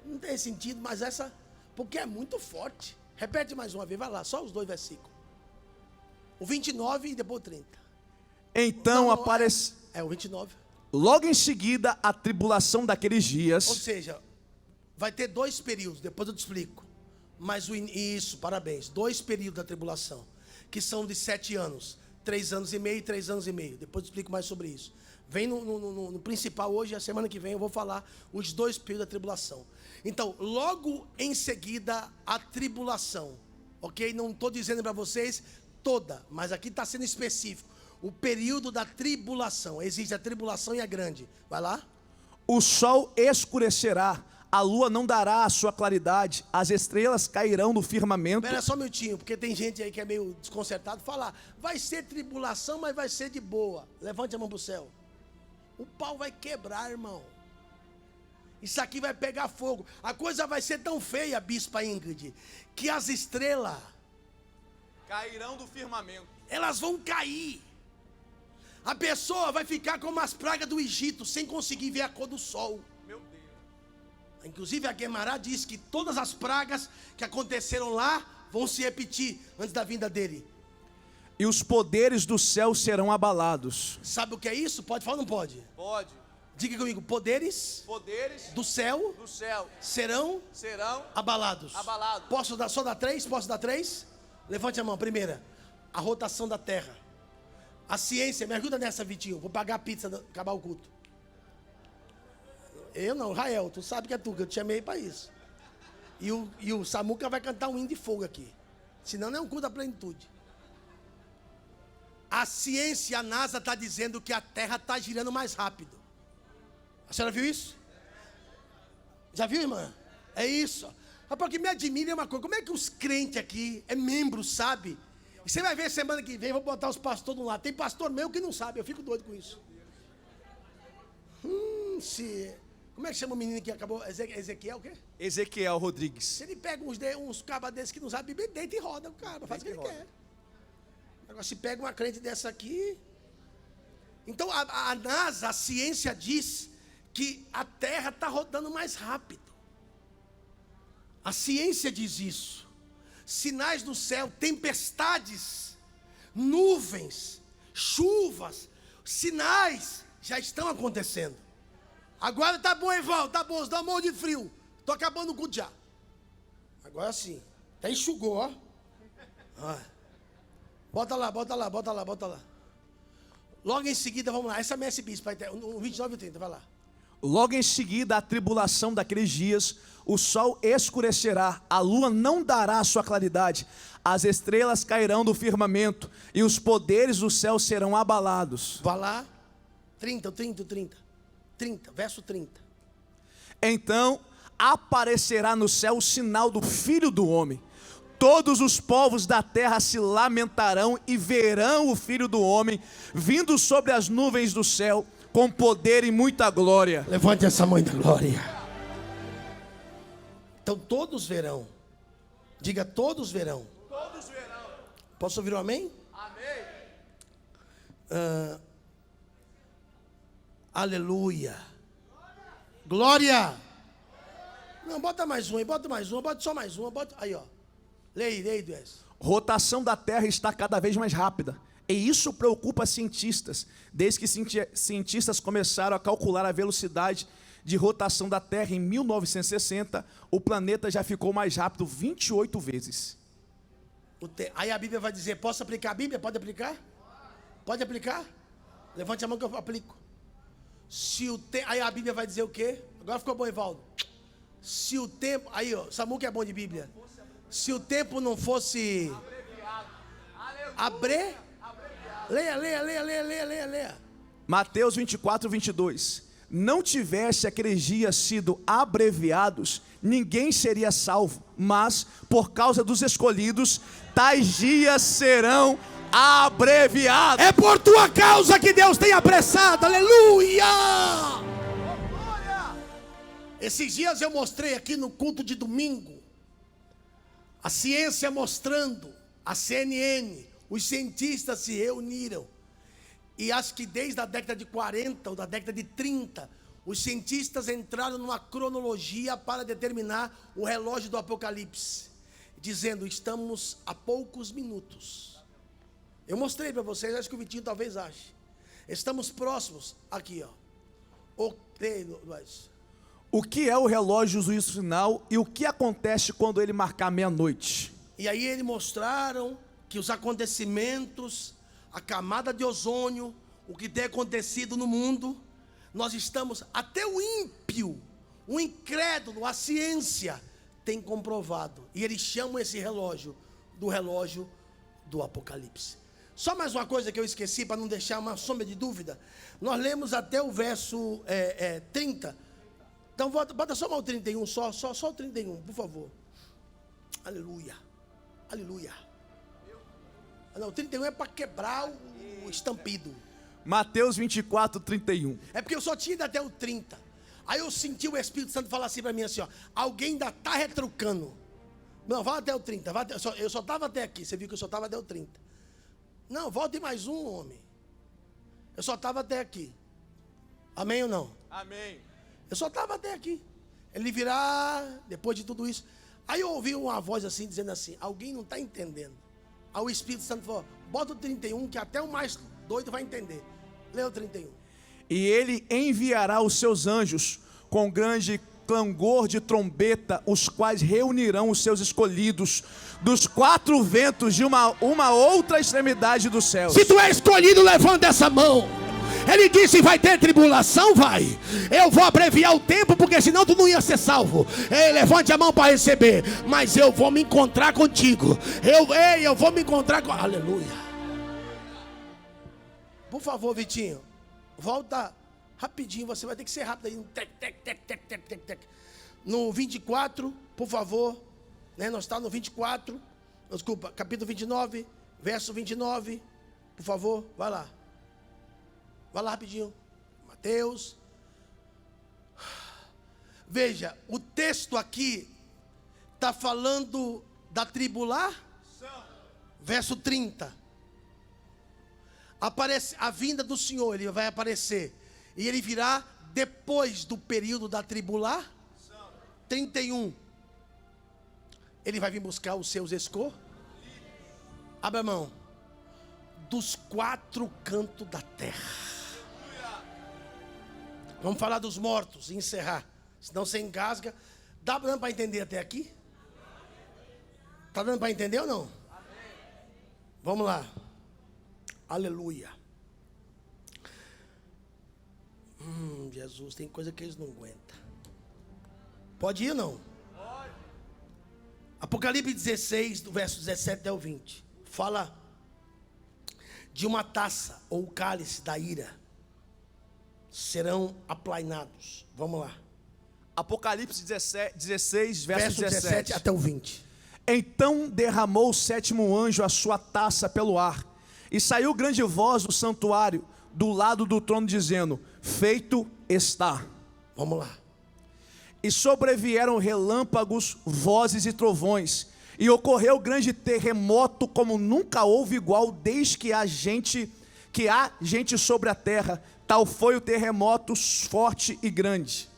Não tem sentido, mas essa, porque é muito forte. Repete mais uma vez, vai lá, só os 2 versículos. O 29 e depois o 30. Então aparece. É o 29. Logo em seguida, a tribulação daqueles dias. Ou seja, vai ter 2 períodos, depois eu te explico. Mas isso, parabéns. 2 períodos da tribulação, que são de 7 anos. 3 anos e meio e 3 anos e meio. Depois eu explico mais sobre isso. Vem no principal hoje, a semana que vem eu vou falar os 2 períodos da tribulação. Então, logo em seguida, a tribulação. Ok? Não estou dizendo para vocês toda, mas aqui está sendo específico. O período da tribulação. Existe a tribulação e a grande. Vai lá. O sol escurecerá, a lua não dará a sua claridade, as estrelas cairão do firmamento. Espera só um minutinho, porque tem gente aí que é meio desconcertado. Falar, vai ser tribulação, mas vai ser de boa. Levante a mão para o céu. O pau vai quebrar, irmão. Isso aqui vai pegar fogo. A coisa vai ser tão feia, bispa Ingrid, que as estrelas Cairão do firmamento. elas vão cair. A pessoa vai ficar como as pragas do Egito, sem conseguir ver a cor do sol. Meu Deus. Inclusive a Guemará diz que todas as pragas que aconteceram lá vão se repetir antes da vinda dele. E os poderes do céu serão abalados. Sabe o que é isso? Pode falar ou não pode? Pode. Diga comigo, poderes Poderes do céu do céu serão serão abalados. abalados. Posso dar, só dar 3? Posso dar 3? Levante a mão. Primeira, a rotação da terra. A ciência, me ajuda nessa, Vitinho. Vou pagar a pizza, acabar o culto. Eu não, Rael, tu sabe que é tu, que eu te chamei para isso. E o Samuca vai cantar um hino de fogo aqui. Senão não é um culto da plenitude. A ciência, a NASA está dizendo que a terra está girando mais rápido. A senhora viu isso? Já viu, irmã? É isso. Rapaz, o que me admira é uma coisa. Como é que os crentes aqui, é membro, sabe? E você vai ver semana que vem, vou botar os pastores lá. Tem pastor meu que não sabe, eu fico doido com isso. Como é que chama o menino que acabou? Ezequiel o quê? Ezequiel Rodrigues. Se ele pega uns cabas desses que não sabem beber, deita e roda o cara, faz o que ele quer. Agora, se pega uma crente dessa aqui... Então, a NASA, a ciência diz que a Terra está rodando mais rápido. A ciência diz isso. Sinais do céu, tempestades, nuvens, chuvas, sinais já estão acontecendo. Agora tá bom, Evaldo, tá bom, dá um monte de frio. Tô acabando o culto já. Agora sim, até enxugou, ó. Bota lá, bota lá, bota lá, bota lá. Logo em seguida, vamos lá. Essa é a Mestre Bispo, no 29 e 30, vai lá. Logo em seguida, a tribulação daqueles dias, o sol escurecerá, a lua não dará a sua claridade, as estrelas cairão do firmamento e os poderes do céu serão abalados. Vai lá. 30, 30, 30. 30, verso 30. Então aparecerá no céu o sinal do Filho do Homem. Todos os povos da terra se lamentarão e verão o Filho do Homem vindo sobre as nuvens do céu com poder e muita glória. Levante essa mão da glória. Então todos verão. Diga, todos verão. Todos verão. Posso ouvir um amém? Amém. Aleluia. Glória. Não, bota mais um aí, bota mais uma, bota só mais uma, bota aí, ó. Leia, Dues. Rotação da Terra está cada vez mais rápida. E isso preocupa cientistas, desde que cientistas começaram a calcular a velocidade de rotação da Terra em 1960, o planeta já ficou mais rápido 28 vezes. Aí a Bíblia vai dizer, posso aplicar a Bíblia? Pode aplicar? Pode aplicar? Levante a mão que eu aplico. Aí a Bíblia vai dizer o quê? Agora ficou bom, Evaldo. Se o tempo... Aí, ó, Samu que é bom de Bíblia. Se o tempo não fosse... Leia. Mateus 24, 22. Não tivesse aqueles dias sido abreviados, ninguém seria salvo, mas por causa dos escolhidos, tais dias serão abreviados. É por tua causa que Deus tem apressado, aleluia! Esses dias eu mostrei aqui no culto de domingo, a ciência mostrando, a CNN, os cientistas se reuniram, e acho que desde a década de 40 ou da década de 30, os cientistas entraram numa cronologia para determinar o relógio do Apocalipse, dizendo, estamos a poucos minutos. Eu mostrei para vocês, acho que o Vitinho talvez ache. Estamos próximos, aqui ó. O que é o relógio do juízo final e o que acontece quando ele marcar meia-noite? E aí eles mostraram que os acontecimentos, a camada de ozônio, o que tem acontecido no mundo, nós estamos, até o ímpio, o incrédulo, a ciência tem comprovado. E eles chamam esse relógio do Apocalipse. Só mais uma coisa que eu esqueci, para não deixar uma sombra de dúvida. Nós lemos até o verso 30. Então bota só o 31, só o 31, por favor. Aleluia. Aleluia. Não, o 31 é para quebrar o estampido. Mateus 24, 31. É porque eu só tinha ido até o 30. Aí eu senti o Espírito Santo falar assim para mim assim, ó. Alguém ainda está retrucando. Não, vai até o 30. Eu só estava até aqui. Você viu que eu só estava até o 30. Não, volte mais um, homem. Eu só estava até aqui. Amém ou não? Amém. Eu só estava até aqui. Ele virá, depois de tudo isso. Aí eu ouvi uma voz assim, dizendo assim, alguém não está entendendo. Aí o Espírito Santo falou, bota o 31, que até o mais doido vai entender. Leia o 31. E ele enviará os seus anjos com grande clangor de trombeta, os quais reunirão os seus escolhidos dos quatro ventos de uma outra extremidade do céu. Se tu é escolhido, levanta essa mão. Ele disse, vai ter tribulação? Vai. Eu vou abreviar o tempo, porque senão tu não ia ser salvo. Ei, levante a mão para receber. Mas eu vou me encontrar contigo. Eu vou me encontrar com... Aleluia. Por favor, Vitinho, volta rapidinho. Você vai ter que ser rápido aí. No 24, por favor. Né, nós estamos no 24. Desculpa, capítulo 29, verso 29. Por favor, vai lá. Vai lá rapidinho. Mateus. Veja, o texto aqui está falando da tribulação. Verso 30. Aparece a vinda do Senhor, ele vai aparecer. E ele virá depois do período da tribulação. 31. Ele vai vir buscar os seus escolhidos. Abra a mão. Dos quatro cantos da terra. Vamos falar dos mortos e encerrar. Senão você engasga. Dá dando para entender até aqui? Está dando para entender ou não? Vamos lá. Aleluia. Jesus, tem coisa que eles não aguentam. Pode ir ou não? Pode. Apocalipse 16, do verso 17 até o 20. Fala de uma taça ou o cálice da ira. Serão aplainados. Vamos lá. Apocalipse 16, verso 17 até o 20. Então derramou o sétimo anjo a sua taça pelo ar, e saiu grande voz do santuário, do lado do trono, dizendo: feito está. Vamos lá. E sobrevieram relâmpagos, vozes e trovões, e ocorreu grande terremoto, como nunca houve igual, desde que há gente sobre a terra. Tal foi o terremoto forte e grande.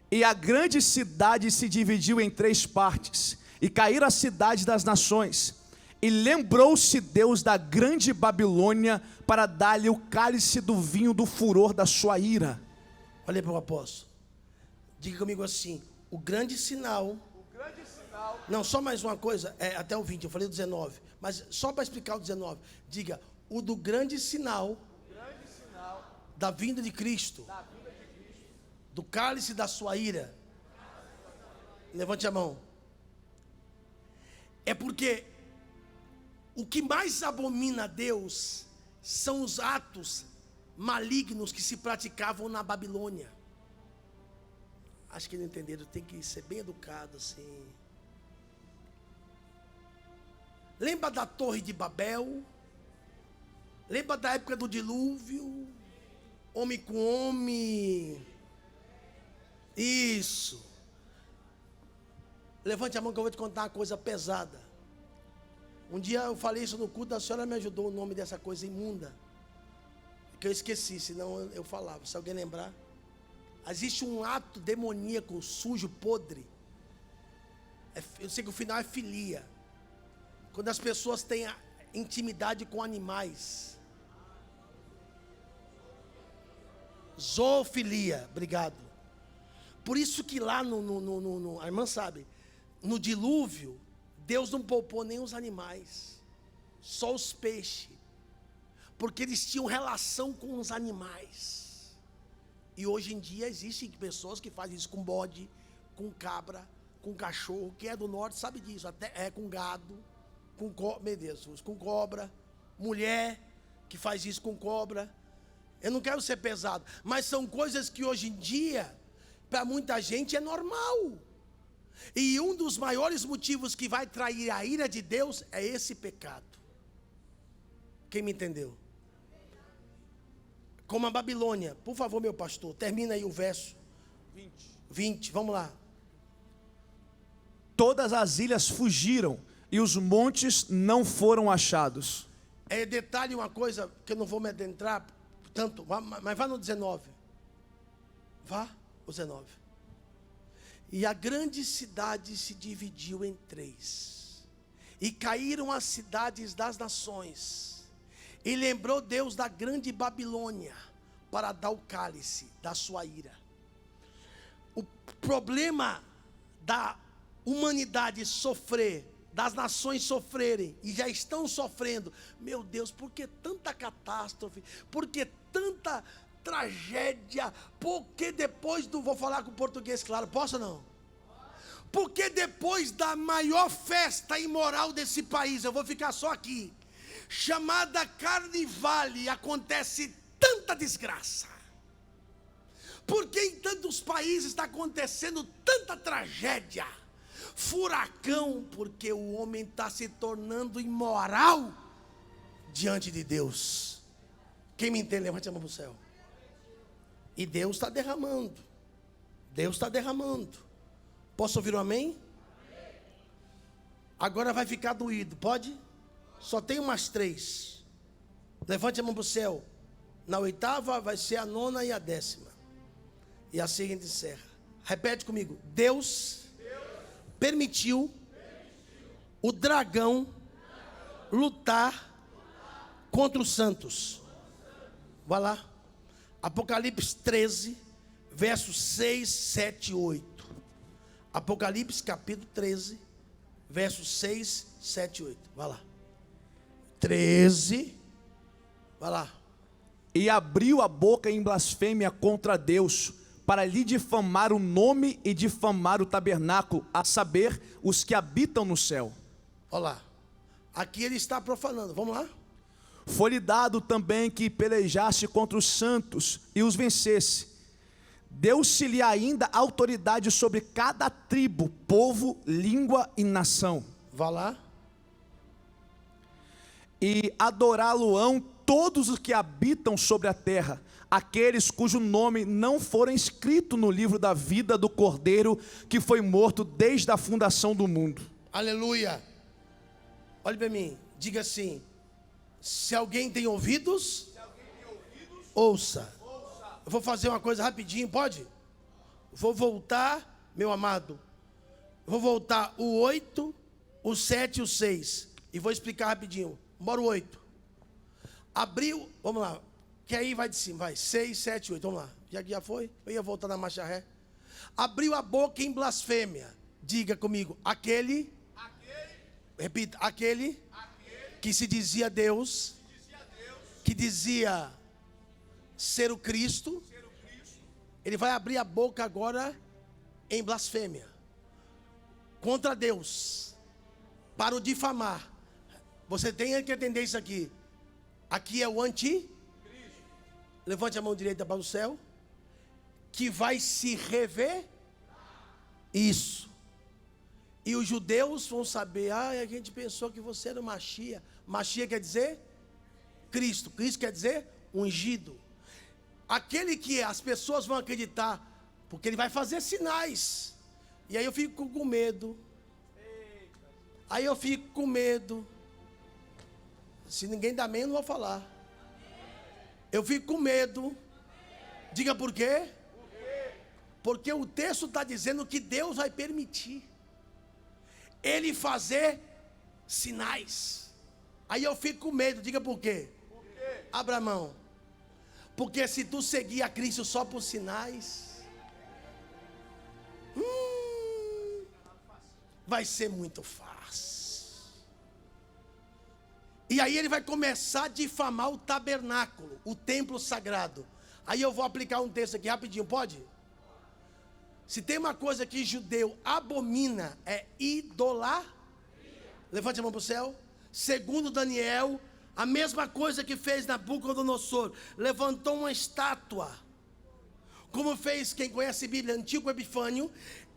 E a grande cidade se dividiu em 3 partes, e caíram a cidade das nações. E lembrou-se Deus da grande Babilônia, para dar-lhe o cálice do vinho do furor da sua ira. Olha para o apóstolo. Diga comigo assim: o grande sinal. Não, só mais uma coisa, até o 20, eu falei o 19, mas só para explicar o 19, diga: o do grande sinal, da vinda de Cristo, do cálice da sua ira. Levante a mão. É porque o que mais abomina a Deus são os atos malignos que se praticavam na Babilônia. Acho que não entenderam, tem que ser bem educado assim. Lembra da Torre de Babel? Lembra da época do dilúvio? Homem com homem. Isso. Levante a mão que eu vou te contar uma coisa pesada. Um dia eu falei isso no culto, a senhora me ajudou o nome dessa coisa imunda. Que eu esqueci, senão eu falava. Se alguém lembrar. Existe um ato demoníaco, sujo, podre. Eu sei que o final é filia. Quando as pessoas têm intimidade com animais. Zoofilia, obrigado. Por isso que lá a irmã sabe, no dilúvio, Deus não poupou nem os animais, só os peixes, porque eles tinham relação com os animais. E hoje em dia existem pessoas que fazem isso com bode, com cabra, com cachorro. Quem é do norte sabe disso, até com gado, com cobra, mulher que faz isso com cobra. Eu não quero ser pesado, mas são coisas que hoje em dia, para muita gente, é normal. E um dos maiores motivos que vai trair a ira de Deus é esse pecado. Quem me entendeu? Como a Babilônia. Por favor, meu pastor, termina aí o verso 20, vamos lá. Todas as ilhas fugiram, e os montes não foram achados. Detalhe uma coisa, que eu não vou me adentrar tanto, mas vá no 19. Vá, o 19. E a grande cidade se dividiu em 3, e caíram as cidades das nações. E lembrou Deus da grande Babilônia, para dar o cálice da sua ira. O problema da humanidade sofrer, das nações sofrerem, e já estão sofrendo. Meu Deus, por que tanta catástrofe? Por que tanta tragédia? Porque depois do... Vou falar com o português claro, posso ou não? Porque depois da maior festa imoral desse país, eu vou ficar só aqui, chamada Carnivale, acontece tanta desgraça. Porque em tantos países está acontecendo tanta tragédia, furacão, porque o homem está se tornando imoral diante de Deus. Quem me entende, levante a mão para o céu. E Deus está derramando. Deus está derramando. Posso ouvir um amém? Agora vai ficar doído, pode? Só tem umas 3. Levante a mão para o céu. Na 8ª vai ser a 9ª e a 10ª. E assim a gente encerra. Repete comigo. Deus permitiu o dragão lutar contra os santos. Vai lá. Apocalipse 13, versos 6, 7 e 8. Apocalipse capítulo 13, versos 6, 7 e 8. Vai lá. 13. Vai lá. E abriu a boca em blasfêmia contra Deus, para lhe difamar o nome e difamar o tabernáculo, a saber, os que habitam no céu. Olha lá. Aqui ele está profanando. Vamos lá. Foi-lhe dado também que pelejasse contra os santos e os vencesse. Deu-se-lhe ainda autoridade sobre cada tribo, povo, língua e nação. Vá lá. E adorá-lo-ão todos os que habitam sobre a terra, aqueles cujo nome não for escrito no livro da vida do Cordeiro, que foi morto desde a fundação do mundo. Aleluia. Olhe para mim. Diga assim: se alguém tem ouvidos, ouça. Eu vou fazer uma coisa rapidinho, pode? Vou voltar, meu amado. Vou voltar o 8, o 7 e o 6. E vou explicar rapidinho. Bora o 8. Abriu, vamos lá. Que aí vai de cima, vai. 6, 7, 8, vamos lá. Já foi? Eu ia voltar na marcha ré. Abriu a boca em blasfêmia. Diga comigo, repita, aquele que se dizia Deus, que dizia ser o Cristo, ele vai abrir a boca agora em blasfêmia contra Deus, para o difamar. Você tem que entender isso aqui. Aqui é o anticristo. Levante a mão direita para o céu, que vai se rever. Isso. E os judeus vão saber: a gente pensou que você era o Machia. Machia quer dizer Cristo. Cristo quer dizer ungido. Aquele que as pessoas vão acreditar, porque ele vai fazer sinais. E aí eu fico com medo. Aí eu fico com medo. Se ninguém dá amém, eu não vou falar. Eu fico com medo. Diga por quê? Porque o texto está dizendo que Deus vai permitir ele fazer sinais. Aí eu fico com medo. Diga por quê? Abra a mão. Porque se tu seguir a Cristo só por sinais, vai ser muito fácil. E aí ele vai começar a difamar o tabernáculo, o templo sagrado. Aí eu vou aplicar um texto aqui rapidinho, pode? Se tem uma coisa que judeu abomina, é idolatria. Levante a mão para o céu. Segundo Daniel, a mesma coisa que fez Nabucodonosor, levantou uma estátua, como fez quem conhece a Bíblia, Antigo Epifânio.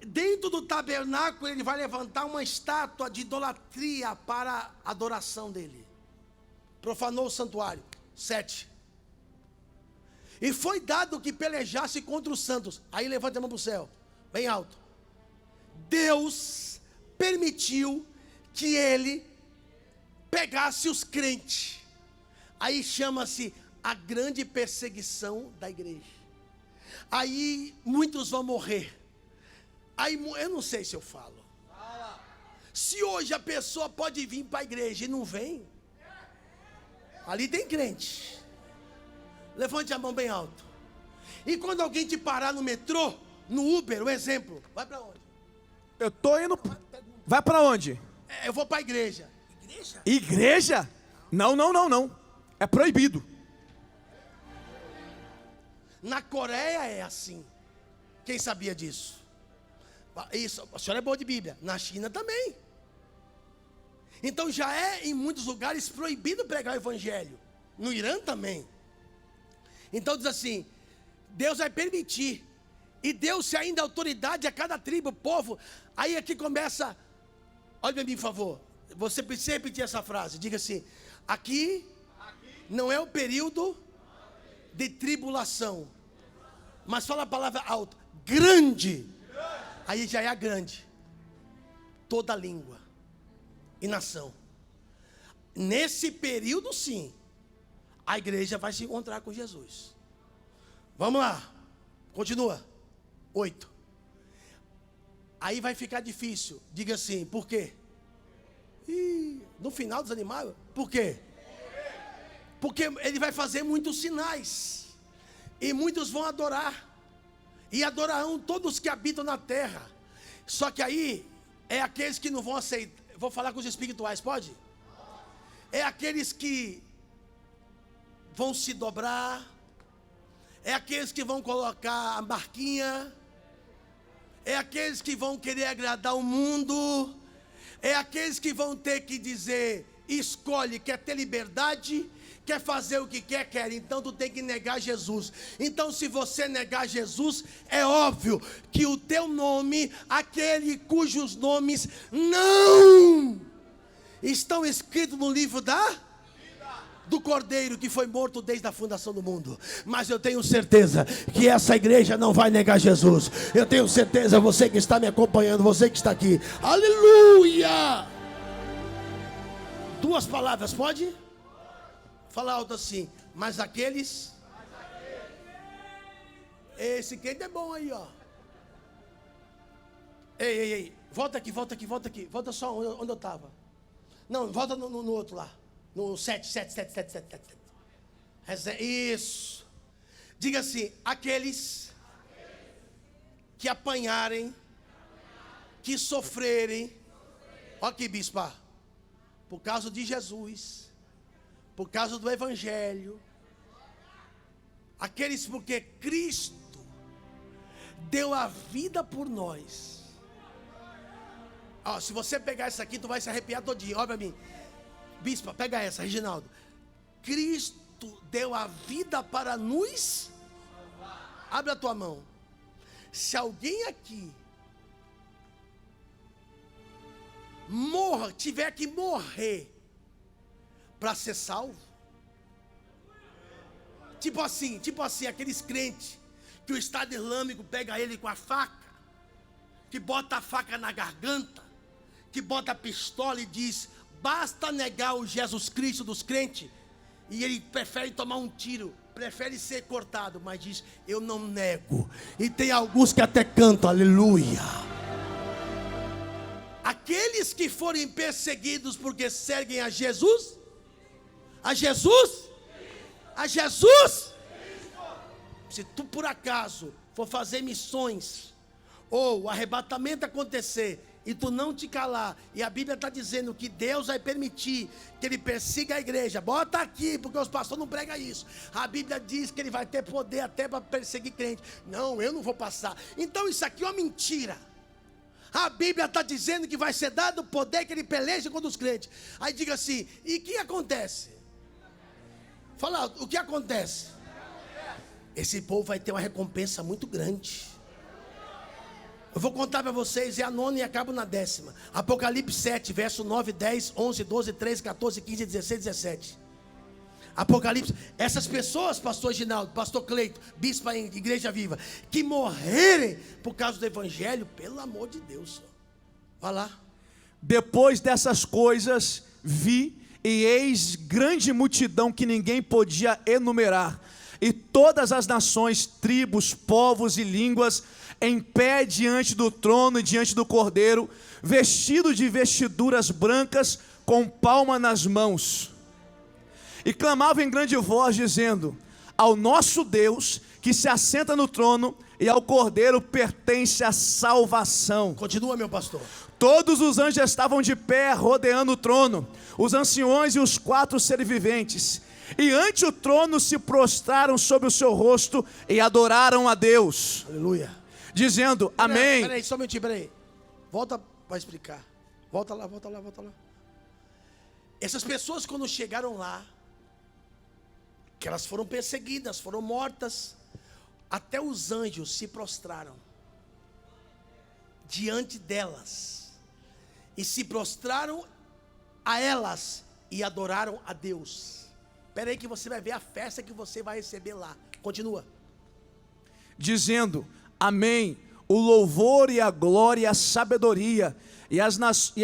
Dentro do tabernáculo ele vai levantar uma estátua de idolatria para a adoração dele. Profanou o santuário. 7. E foi dado que pelejasse contra os santos. Aí levanta a mão para o céu, bem alto. Deus permitiu que ele pegasse os crentes. Aí chama-se a grande perseguição da igreja. Aí muitos vão morrer. Aí eu não sei se eu falo. Se hoje a pessoa pode vir para a igreja e não vem, ali tem crente. Levante a mão bem alto. E quando alguém te parar no metrô, no Uber, o exemplo, vai para onde? Eu tô indo. Vai para onde? Eu vou para a igreja. Igreja? Não. É proibido. Na Coreia é assim. Quem sabia disso? Isso, a senhora é boa de Bíblia. Na China também. Então já é em muitos lugares proibido pregar o evangelho. No Irã também. Então diz assim: Deus vai permitir. E deu-se ainda autoridade a cada tribo, povo. Aí aqui começa. Olha para mim, por favor. Você precisa repetir essa frase. Diga assim: aqui não é o período de tribulação. Mas fala a palavra alta. Grande. Aí já é a grande. Toda língua e nação. Nesse período, sim, a igreja vai se encontrar com Jesus. Vamos lá. Continua. 8. Aí vai ficar difícil. Diga assim: por quê? No final desanimado. Por quê? Porque ele vai fazer muitos sinais. E muitos vão adorar. E adorarão todos que habitam na terra. Só que aí é aqueles que não vão aceitar. Vou falar com os espirituais, pode? é aqueles que vão se dobrar, é aqueles que vão colocar a marquinha, é aqueles que vão querer agradar o mundo, é aqueles que vão ter que dizer, escolhe, quer ter liberdade, quer fazer o que quer, então tu tem que negar Jesus. Então se você negar Jesus, é óbvio que o teu nome, aquele cujos nomes não estão escritos no livro do Cordeiro que foi morto desde a fundação do mundo. Mas eu tenho certeza que essa igreja não vai negar Jesus. Eu tenho certeza, você que está me acompanhando, você que está aqui, aleluia. 2 palavras, pode? Fala alto assim, mas aqueles. Esse crente é bom aí, ó. Ei, volta aqui, volta só onde eu estava. Não, volta no outro lá. No 7. Isso. Diga assim, aqueles que apanharem, que sofrerem. Olha aqui, bispa. Por causa de Jesus, por causa do Evangelho. Aqueles porque Cristo deu a vida por nós. Ó, se você pegar essa aqui, tu vai se arrepiar todinho. Olha para mim. Bispa, pega essa, Reginaldo. Cristo deu a vida para nos. Abre a tua mão. Se alguém aqui tiver que morrer para ser salvo, tipo assim, aqueles crentes que o Estado Islâmico pega ele com a faca, que bota a faca na garganta, que bota a pistola e diz, basta negar o Jesus Cristo dos crentes, e ele prefere tomar um tiro, prefere ser cortado, mas diz, eu não nego. E tem alguns que até cantam, aleluia. Aqueles que forem perseguidos porque seguem a Jesus, se tu por acaso for fazer missões, ou o arrebatamento acontecer, e tu não te calar, e a Bíblia está dizendo que Deus vai permitir que ele persiga a igreja, bota aqui, porque os pastores não pregam isso. A Bíblia diz que ele vai ter poder até para perseguir crente. Não, eu não vou passar. Então isso aqui é uma mentira. A Bíblia está dizendo que vai ser dado o poder que ele peleja contra os crentes. Aí diga assim, e o que acontece? Fala, o que acontece? Esse povo vai ter uma recompensa muito grande. Eu vou contar para vocês, é a 9ª e acabo na 10ª. Apocalipse 7, verso 9, 10, 11, 12, 13, 14, 15, 16, 17. Apocalipse, essas pessoas, pastor Ginaldo, pastor Cleito, bispa em Igreja Viva, que morrerem por causa do Evangelho, pelo amor de Deus. Vai lá. Depois dessas coisas, vi e eis grande multidão que ninguém podia enumerar, e todas as nações, tribos, povos e línguas, em pé diante do trono e diante do Cordeiro, vestido de vestiduras brancas, com palma nas mãos. E clamavam em grande voz, dizendo, ao nosso Deus, que se assenta no trono, e ao Cordeiro pertence a salvação. Continua, meu pastor. Todos os anjos estavam de pé, rodeando o trono, os anciões e os 4 seres viventes. E ante o trono se prostraram sobre o seu rosto e adoraram a Deus. Aleluia. Dizendo, amém. Peraí, só um minutinho, peraí. Volta para explicar. Volta lá. Essas pessoas quando chegaram lá, que elas foram perseguidas, foram mortas, até os anjos se prostraram diante delas, e se prostraram a elas, e adoraram a Deus. Espera aí que você vai ver a festa que você vai receber lá. Continua. Dizendo, amém, o louvor e a glória e a sabedoria, e as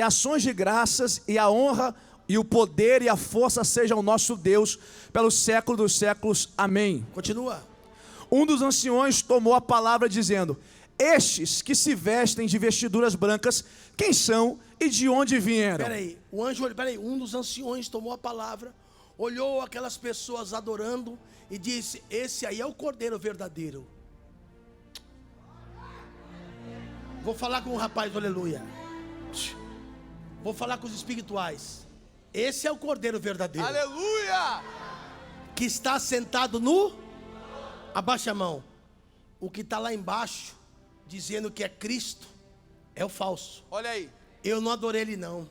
ações de graças e a honra e o poder e a força sejam nosso Deus, pelos séculos dos séculos. Amém. Continua. Um dos anciões tomou a palavra dizendo, estes que se vestem de vestiduras brancas, quem são e de onde vieram? Peraí, um dos anciões tomou a palavra, olhou aquelas pessoas adorando e disse, esse aí é o Cordeiro verdadeiro. Vou falar com o rapaz, aleluia. Vou falar com os espirituais. Esse é o Cordeiro verdadeiro. Aleluia! Que está sentado no... Abaixa a mão. O que está lá embaixo, dizendo que é Cristo, é o falso. Olha aí. Eu não adorei ele não.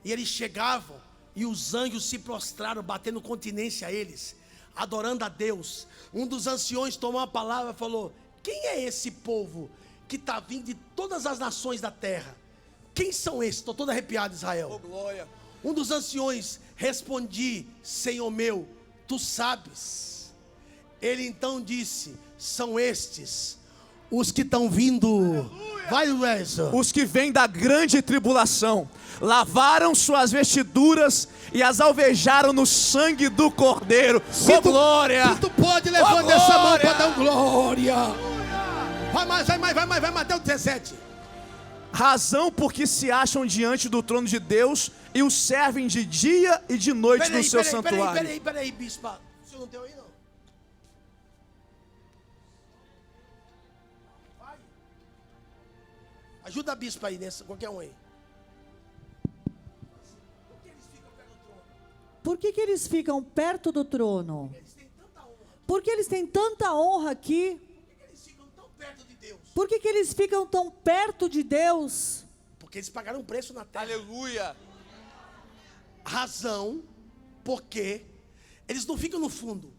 E eles chegavam, e os anjos se prostraram, batendo continência a eles, adorando a Deus. Um dos anciões tomou a palavra e falou: quem é esse povo que está vindo de todas as nações da terra? Quem são esses? Estou todo arrepiado, Israel. Oh, glória. Um dos anciões respondi: Senhor meu, tu sabes. Ele então disse: são estes os que estão vindo. Vai, Wesley. Os que vêm da grande tribulação lavaram suas vestiduras e as alvejaram no sangue do Cordeiro. Se tu, glória! se tu pode, levanta essa mão glória! para dar glória. Vai mais, até o 17. Razão porque se acham diante do trono de Deus e o servem de dia e de noite no seu santuário. Peraí, bispa. O senhor não tem aí, não? Vai. Ajuda a bispa aí, nessa, qualquer um aí. Por que eles ficam perto do trono? Eles têm tanta honra. Por que eles têm tanta honra aqui? Por que eles ficam tão perto de Deus? Por que eles ficam tão perto de Deus? Porque eles pagaram um preço na terra. Aleluia. Razão porque eles não ficam no fundo.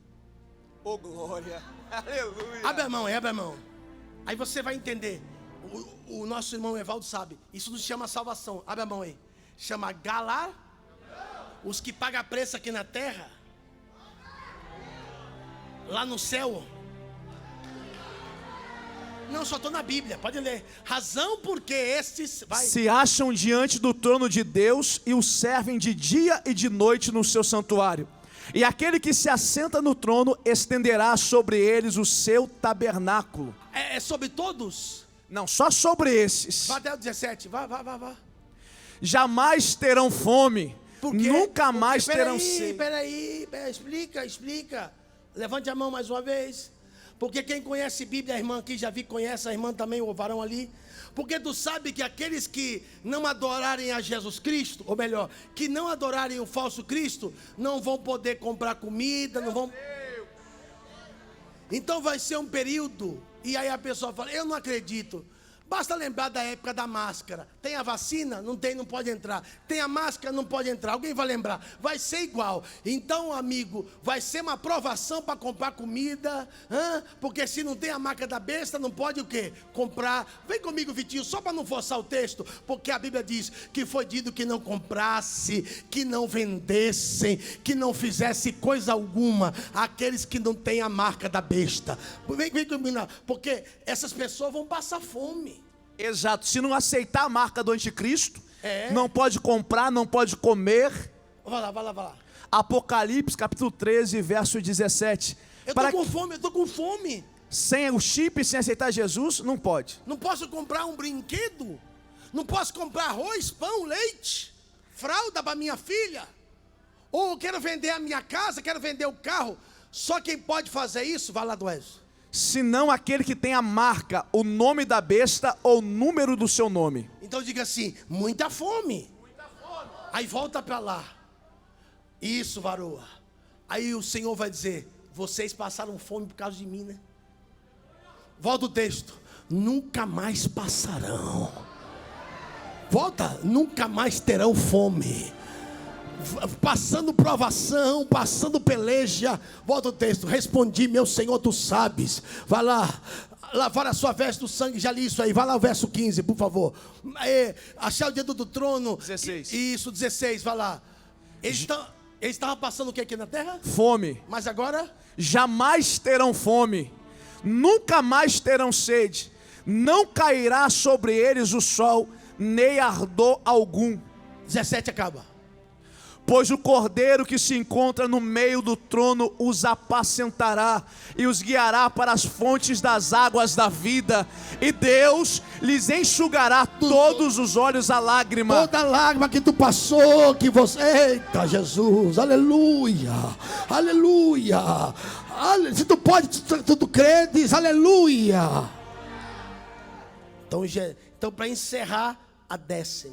Oh, glória. Aleluia. Abre a mão, abre a mão. Aí você vai entender. O nosso irmão Evaldo sabe. Isso não se chama salvação. Abre a mão aí. Chama galar. Os que pagam preço aqui na terra. Lá no céu. Não, só estou na Bíblia, pode ler. Razão porque estes... Vai. Se acham diante do trono de Deus e o servem de dia e de noite no seu santuário. E aquele que se assenta no trono estenderá sobre eles o seu tabernáculo. É sobre todos? Não, só sobre esses. Vai até o 17, vá. Jamais terão fome, nunca mais terão sede. Peraí, explica. Levante a mão mais uma vez. Porque quem conhece Bíblia, a irmã aqui já vi, conhece, a irmã também, o varão ali. Porque tu sabe que aqueles que não adorarem a Jesus Cristo, ou melhor, que não adorarem o falso Cristo, não vão poder comprar comida, não vão... Então vai ser um período, e aí a pessoa fala, eu não acredito. Basta lembrar da época da máscara. Tem a vacina? Não tem, não pode entrar. Tem a máscara? Não pode entrar. Alguém vai lembrar. Vai ser igual. Então, amigo, vai ser uma aprovação para comprar comida. Porque se não tem a marca da besta, não pode o quê? Comprar. Vem comigo, Vitinho, só para não forçar o texto. Porque a Bíblia diz que foi dito que não comprasse, que não vendessem, que não fizesse coisa alguma aqueles que não têm a marca da besta. Vem comigo, porque essas pessoas vão passar fome. Exato, se não aceitar a marca do anticristo, não pode comprar, não pode comer. Vai lá. Apocalipse capítulo 13, verso 17. Eu tô com fome. Sem o chip, sem aceitar Jesus, não pode. Não posso comprar um brinquedo. Não posso comprar arroz, pão, leite, fralda para minha filha. Ou eu quero vender a minha casa, quero vender o carro. Só quem pode fazer isso, vai lá do Ezio. Senão aquele que tem a marca, o nome da besta ou o número do seu nome. Então diga assim, muita fome. Aí volta para lá. Isso, varoa. Aí o Senhor vai dizer, vocês passaram fome por causa de mim, né? Volta o texto. Nunca mais passarão. Volta, nunca mais terão fome. Passando provação, passando peleja. Volta o texto. Respondi, meu Senhor, tu sabes. Vai lá, lavar a sua veste do sangue. Já li isso aí, vai lá o verso 15, por favor. Achar o dedo do trono. 16. Isso, 16, vai lá. Eles estavam passando o que aqui na terra? Fome. Mas agora? Jamais terão fome, nunca mais terão sede. Não cairá sobre eles o sol, nem ardor algum. 17 acaba. Pois o cordeiro que se encontra no meio do trono os apacentará e os guiará para as fontes das águas da vida, e Deus lhes enxugará todos os olhos a lágrima. Toda lágrima que tu passou, que você... Eita, Jesus, aleluia, aleluia. Se tu pode, tu crê, diz aleluia. Então para encerrar a 10ª,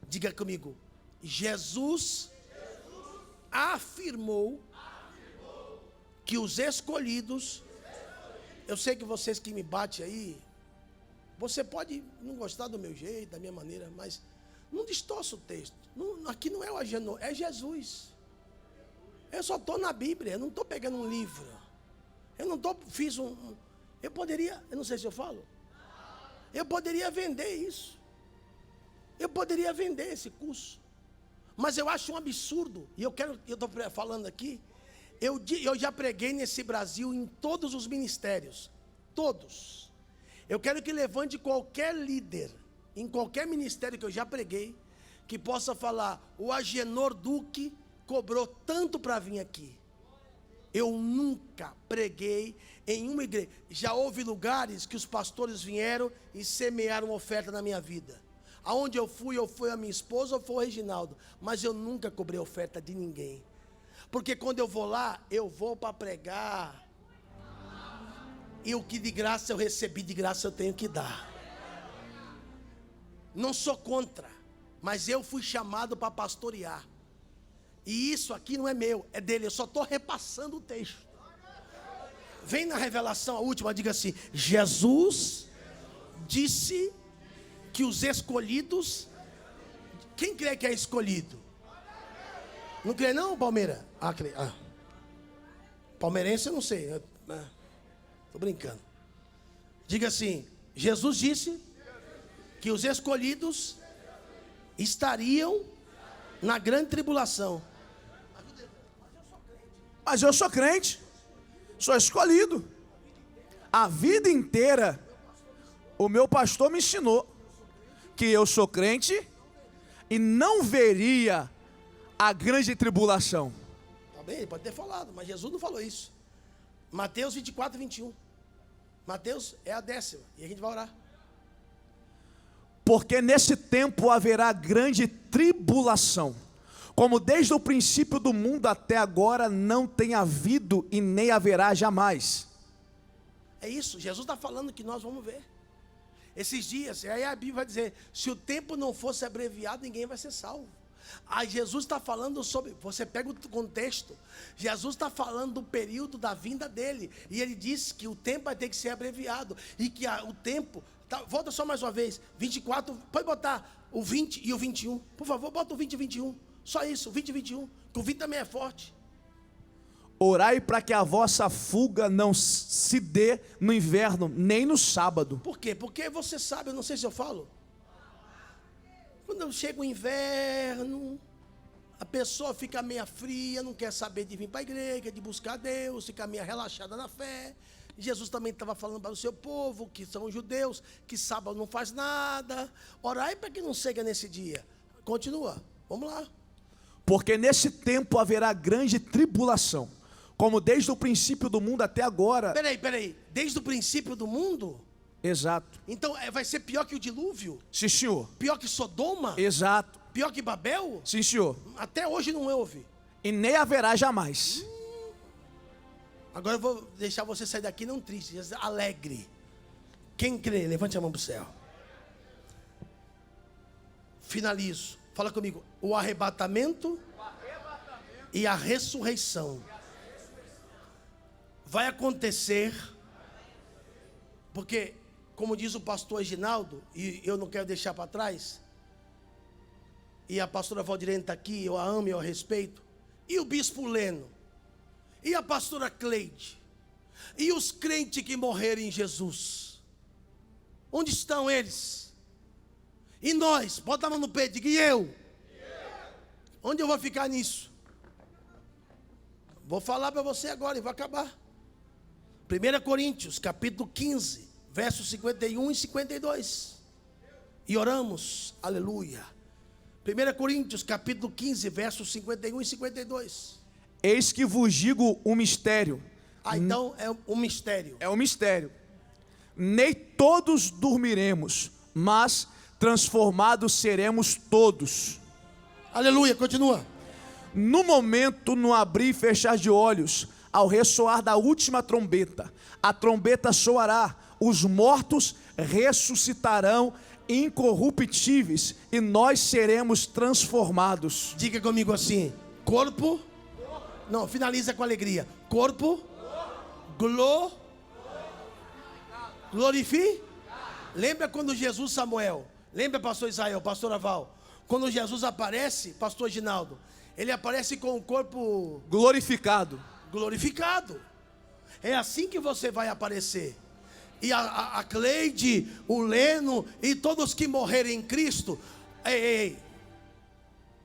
diga comigo. Jesus afirmou que os escolhidos, eu sei que vocês que me batem aí, você pode não gostar do meu jeito, da minha maneira, mas não distorça o texto. Aqui não é o Agenor, é Jesus. Eu só estou na Bíblia, eu não estou pegando um livro. Eu não fiz eu poderia, eu não sei se eu falo, eu poderia vender isso. Eu poderia vender esse curso. Mas eu acho um absurdo, e eu estou falando aqui, eu já preguei nesse Brasil em todos os ministérios, todos. Eu quero que levante qualquer líder, em qualquer ministério que eu já preguei, que possa falar, o Agenor Duque cobrou tanto para vir aqui. Eu nunca preguei em uma igreja. Já houve lugares que os pastores vieram e semearam oferta na minha vida. Aonde eu fui a minha esposa ou foi o Reginaldo. Mas eu nunca cobrei oferta de ninguém. Porque quando eu vou lá, eu vou para pregar. E o que de graça eu recebi, de graça eu tenho que dar. Não sou contra, mas eu fui chamado para pastorear. E isso aqui não é meu, é dele. Eu só estou repassando o texto. Vem na revelação, a última, diga assim: Jesus disse que os escolhidos. Quem crê que é escolhido? Não crê não, Palmeiras? Crê. Palmeirense eu não sei. Estou brincando. Diga assim: Jesus disse que os escolhidos estariam na grande tribulação. Mas eu sou crente, sou escolhido. A vida inteira, o meu pastor me ensinou que eu sou crente e não veria a grande tribulação. Tá bem, ele pode ter falado, mas Jesus não falou isso. Mateus 24, 21. Mateus é a 10ª, e a gente vai orar. Porque nesse tempo haverá grande tribulação, como desde o princípio do mundo até agora não tem havido e nem haverá jamais. É isso, Jesus está falando que nós vamos ver. Esses dias, aí a Bíblia vai dizer, se o tempo não fosse abreviado, ninguém vai ser salvo. Aí Jesus está falando sobre, você pega o contexto, Jesus está falando do período da vinda dele, e ele disse que o tempo vai ter que ser abreviado, e que o tempo, volta só mais uma vez, 24, pode botar o 20 e o 21, por favor, bota o 20 e o 21, só isso, o 20 e o 21, que o 20 também é forte. Orai para que a vossa fuga não se dê no inverno, nem no sábado. Por quê? Porque você sabe, eu não sei se eu falo, quando chega o inverno, a pessoa fica meio fria, não quer saber de vir para a igreja, de buscar Deus, fica meio relaxada na fé. Jesus também estava falando para o seu povo, que são judeus, que sábado não faz nada. Orai para que não chega nesse dia. Continua, vamos lá. Porque nesse tempo haverá grande tribulação, como desde o princípio do mundo até agora. Peraí, desde o princípio do mundo? Exato. Então vai ser pior que o dilúvio? Sim, senhor. Pior que Sodoma? Exato. Pior que Babel? Sim, senhor. Até hoje não houve. E nem haverá jamais. Agora eu vou deixar você sair daqui não triste, alegre. Quem crê, levante a mão para o céu. Finalizo. Fala comigo. O arrebatamento e a ressurreição vai acontecer, porque, como diz o pastor Reginaldo, e eu não quero deixar para trás, e a pastora Valdirene está aqui, eu a amo e eu a respeito, e o bispo Leno, e a pastora Cleide, e os crentes que morreram em Jesus, onde estão eles? E nós, bota a mão no peito, diga, e eu? Onde eu vou ficar nisso? Vou falar para você agora e vou acabar. 1 Coríntios, capítulo 15, versos 51 e 52. E oramos, aleluia. 1 Coríntios, capítulo 15, versos 51 e 52. Eis que vos digo um mistério. Então é um mistério. É um mistério. Nem todos dormiremos, mas transformados seremos todos. Aleluia, continua. No momento, no abrir e fechar de olhos, ao ressoar da última trombeta, a trombeta soará, os mortos ressuscitarão incorruptíveis, e nós seremos transformados. Diga comigo assim: corpo. Não, finaliza com alegria. Corpo. Glorifique. Lembra quando Jesus, Samuel, lembra pastor Israel, pastor Aval, quando Jesus aparece, pastor Ginaldo, ele aparece com o corpo Glorificado. glorificado. É assim que você vai aparecer. E a Cleide, o Leno e todos que morrerem em Cristo,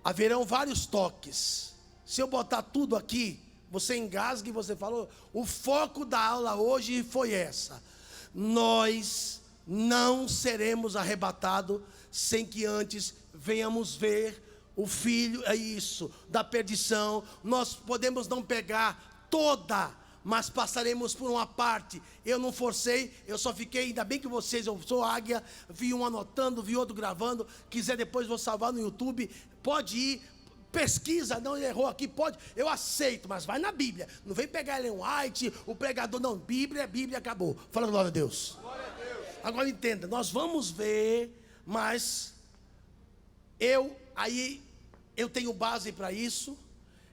haverão vários toques. Se eu botar tudo aqui, você engasga e você falou. O foco da aula hoje foi essa: nós não seremos arrebatados sem que antes venhamos ver o filho, da perdição. Nós podemos não pegar toda, mas passaremos por uma parte. Eu não forcei, eu só fiquei, ainda bem que vocês, eu sou águia, vi um anotando, vi outro gravando. Quiser depois vou salvar no YouTube, pode ir, pesquisa, não errou aqui, pode, eu aceito, mas vai na Bíblia. Não vem pegar Ellen White, o pregador, não, Bíblia, acabou. Fala glória a Deus. Glória a Deus. Agora entenda, nós vamos ver, mas eu tenho base para isso.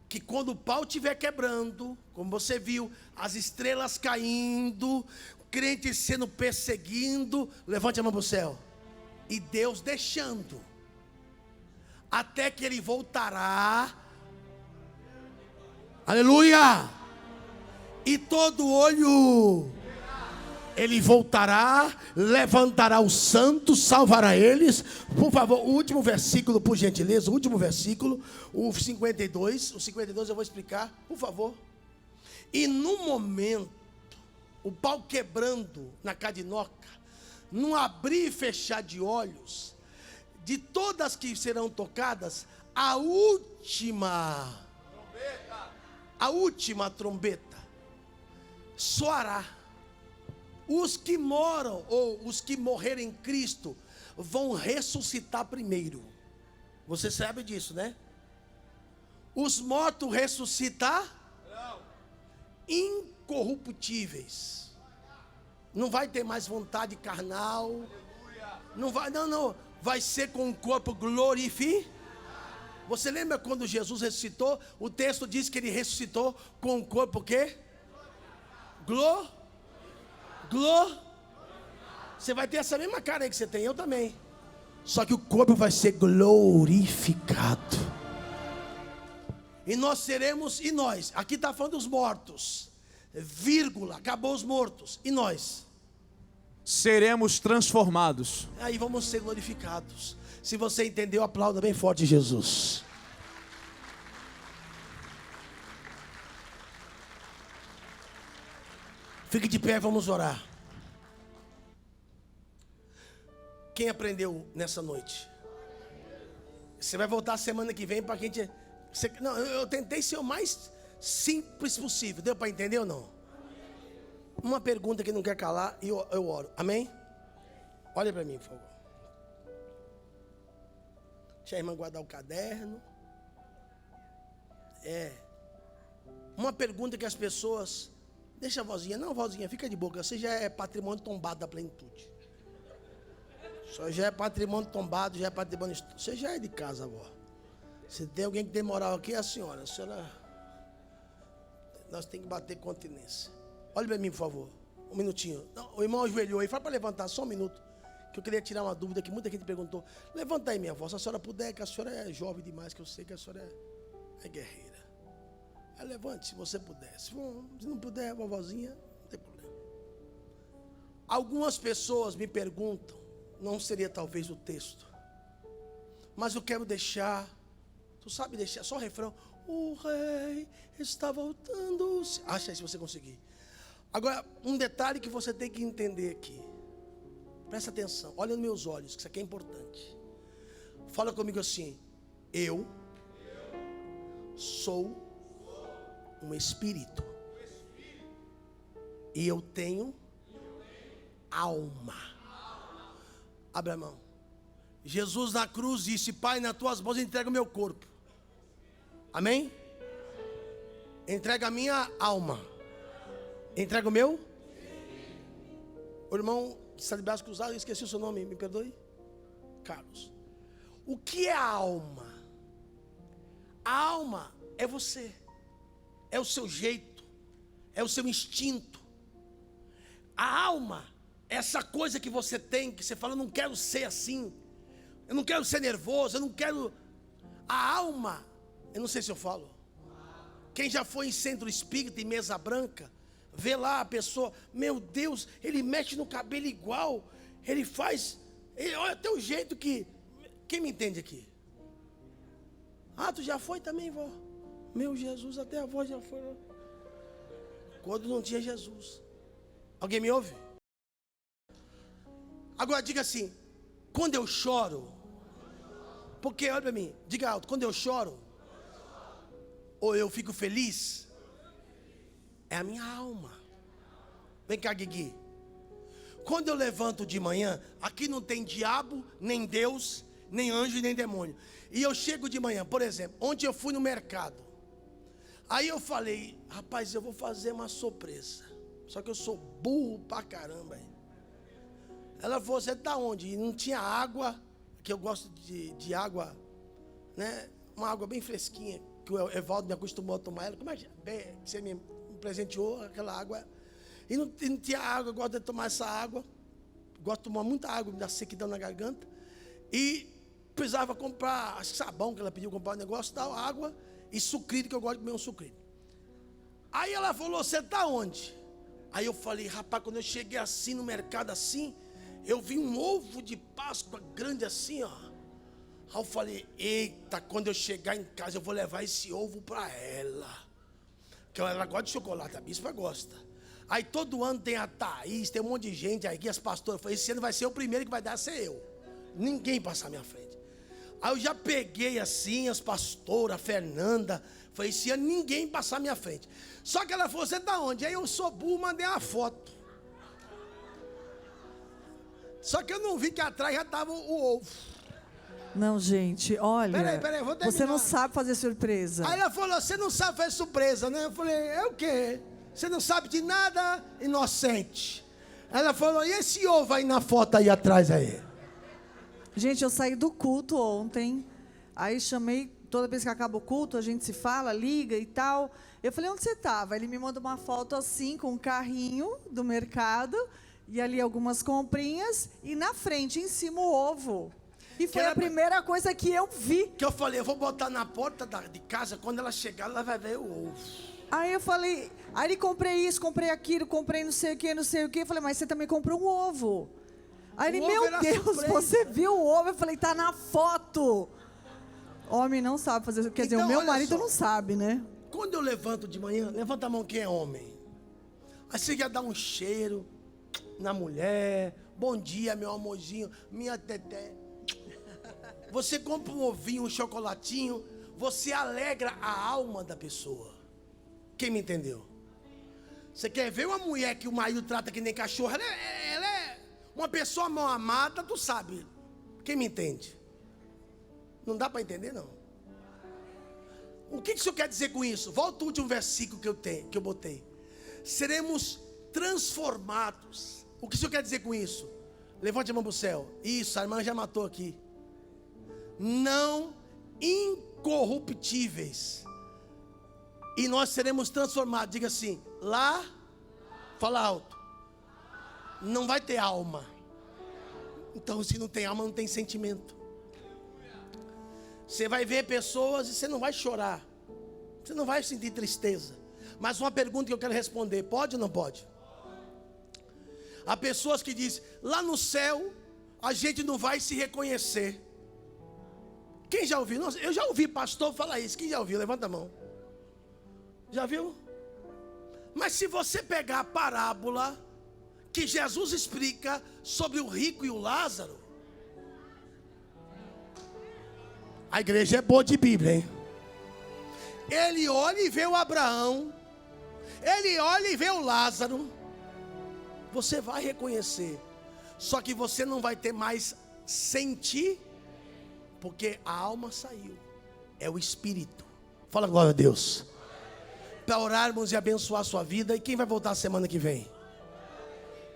Que quando o pau estiver quebrando, como você viu, as estrelas caindo, crentes sendo perseguindo, levante a mão para o céu, e Deus deixando, até que Ele voltará, aleluia, e todo olho, Ele voltará, levantará os santos, salvará eles. Por favor, o último versículo, por gentileza, o último versículo, o 52. O 52 eu vou explicar, por favor. E no momento, o pau quebrando na cadinoca, num abrir e fechar de olhos, de todas que serão tocadas, a última trombeta soará. Os que moram, ou os que morrerem em Cristo, vão ressuscitar primeiro. Você sabe disso, né? Os mortos ressuscitar incorruptíveis. Não vai ter mais vontade carnal. Não vai, não. Vai ser com o corpo glorificado. Você lembra quando Jesus ressuscitou? O texto diz que Ele ressuscitou com o corpo o quê? Você vai ter essa mesma cara aí que você tem, eu também. Só que o corpo vai ser glorificado. E nós seremos, e nós, aqui está falando dos mortos, vírgula, acabou os mortos, e nós? Seremos transformados. Aí vamos ser glorificados. Se você entendeu, aplauda bem forte Jesus. Fique de pé, vamos orar. Quem aprendeu nessa noite? Você vai voltar semana que vem para quem te... Não, eu tentei ser o mais simples possível. Deu para entender ou não? Uma pergunta que não quer calar e eu oro. Amém? Olha para mim, por favor. Deixa a irmã guardar o caderno. Uma pergunta que as pessoas... Deixa a vozinha. Não, vozinha, fica de boca. Você já é patrimônio tombado da plenitude. Você já é patrimônio tombado, já é patrimônio... Você já é de casa, avó. Se tem alguém que tem moral aqui, é a senhora. A senhora... Nós temos que bater continência. Olha para mim, por favor. Um minutinho. Não, o irmão ajoelhou aí. Fala para levantar só um minuto. Que eu queria tirar uma dúvida que muita gente perguntou. Levanta aí, minha avó. Se a senhora puder, que a senhora é jovem demais, que eu sei que a senhora é guerreira. Levante se você puder. Se não puder, vovozinha, não tem problema. Algumas pessoas me perguntam, não seria talvez o texto, mas eu quero deixar, tu sabe deixar, só o refrão. O rei está voltando. Acha aí se você conseguir. Agora, um detalhe que você tem que entender aqui. Presta atenção, olha nos meus olhos, que isso aqui é importante. Fala comigo assim: eu sou um espírito. E eu tenho alma. Abra a mão. Jesus na cruz disse: Pai, nas tuas mãos entrega o meu corpo. Amém? Entrega a minha alma. Entrega o meu? O irmão que está de braço cruzado, eu esqueci o seu nome, me perdoe. Carlos, o que é a alma? A alma é você, é o seu jeito, é o seu instinto. A alma é essa coisa que você tem, que você fala, eu não quero ser assim, eu não quero ser nervoso, eu não quero... A alma, eu não sei se eu falo. Quem já foi em centro espírita, em mesa branca, vê lá a pessoa, meu Deus, ele mexe no cabelo igual, ele faz, olha até o jeito que... Quem me entende aqui? Ah, tu já foi também, vó? Meu Jesus, até a avó já foi. Quando não tinha Jesus. Alguém me ouve? Agora diga assim, quando eu choro, porque olha para mim, diga alto, quando eu choro, ou eu fico feliz, é a minha alma. Vem cá, Guigui. Quando eu levanto de manhã, aqui não tem diabo, nem Deus, nem anjo, nem demônio. E eu chego de manhã, por exemplo, ontem eu fui no mercado. Aí eu falei, rapaz, eu vou fazer uma surpresa. Só que eu sou burro pra caramba. Hein? Ela falou, você tá onde? E não tinha água, que eu gosto de água, né? Uma água bem fresquinha, que o Evaldo me acostumou a tomar ela. Como é que você me presenteou aquela água? E não tinha água, eu gosto de tomar essa água. Gosto de tomar muita água, me dá sequidão na garganta. E precisava comprar, acho que sabão, que ela pediu comprar um negócio, tal, água e sucrilho, que eu gosto de comer um sucrilho. Aí ela falou, você tá onde? Aí eu falei, rapaz, quando eu cheguei assim no mercado assim, eu vi um ovo de Páscoa grande assim, ó. Aí eu falei, eita, quando eu chegar em casa eu vou levar esse ovo para ela. Porque ela gosta de chocolate, a bispa gosta. Aí todo ano tem a Thaís, tem um monte de gente aí, as pastoras, eu falei, esse ano vai ser o primeiro que vai dar, ser eu. Ninguém passar à minha frente. Aí eu já peguei assim, as pastoras, a Fernanda, falei, esse ano ninguém passar à minha frente. Só que ela falou, você tá onde? Aí eu sou burro, mandei uma foto. Só que eu não vi que atrás já estava o ovo. Não, gente, olha, Peraí, vou terminar. você não sabe fazer surpresa. Aí ela falou, você não sabe fazer surpresa, né? Eu falei, é o quê? Você não sabe de nada, inocente. Ela falou, e esse ovo aí na foto aí atrás aí? Gente, eu saí do culto ontem, aí chamei, toda vez que acaba o culto, a gente se fala, liga e tal. Eu falei, onde você estava? Ele me mandou uma foto assim, com um carrinho do mercado, e ali algumas comprinhas, e na frente, em cima, o ovo. E foi a primeira coisa que eu vi. Que eu falei, eu vou botar na porta de casa, quando ela chegar, ela vai ver o ovo. Aí eu falei, aí comprei isso, comprei aquilo, comprei não sei o que, não sei o que. Eu falei, mas você também comprou um ovo. Aí ele, meu Deus, surpresa. Você viu o ovo? Eu falei, tá na foto. Homem não sabe fazer, quer dizer, o meu marido não sabe, né? Quando eu levanto de manhã, levanta a mão quem é homem. Aí você já dá um cheiro na mulher. Bom dia, meu amorzinho, minha teté. Você compra um ovinho, um chocolatinho, você alegra a alma da pessoa. Quem me entendeu? Você quer ver uma mulher que o marido trata que nem cachorro? Ela é uma pessoa mal amada, tu sabe. Quem me entende? Não dá para entender, não. O que o senhor quer dizer com isso? Volta o último versículo que eu botei. Seremos transformados. O que o senhor quer dizer com isso? Levante a mão para o céu. Isso, a irmã já matou aqui. Não incorruptíveis. E nós seremos transformados. Diga assim, lá, fala alto, não vai ter alma. Então se não tem alma, não tem sentimento. Você vai ver pessoas e você não vai chorar, você não vai sentir tristeza. Mas uma pergunta que eu quero responder, pode ou não pode? Há pessoas que dizem, lá no céu a gente não vai se reconhecer. Quem já ouviu? Eu já ouvi pastor falar isso. Quem já ouviu? Levanta a mão. Já viu? Mas se você pegar a parábola que Jesus explica sobre o rico e o Lázaro, a igreja é boa de Bíblia, hein? Ele olha e vê o Abraão, ele olha e vê o Lázaro. Você vai reconhecer, só que você não vai ter mais sentir, porque a alma saiu, é o espírito. Fala glória a Deus. Para orarmos e abençoar a sua vida. E quem vai voltar semana que vem?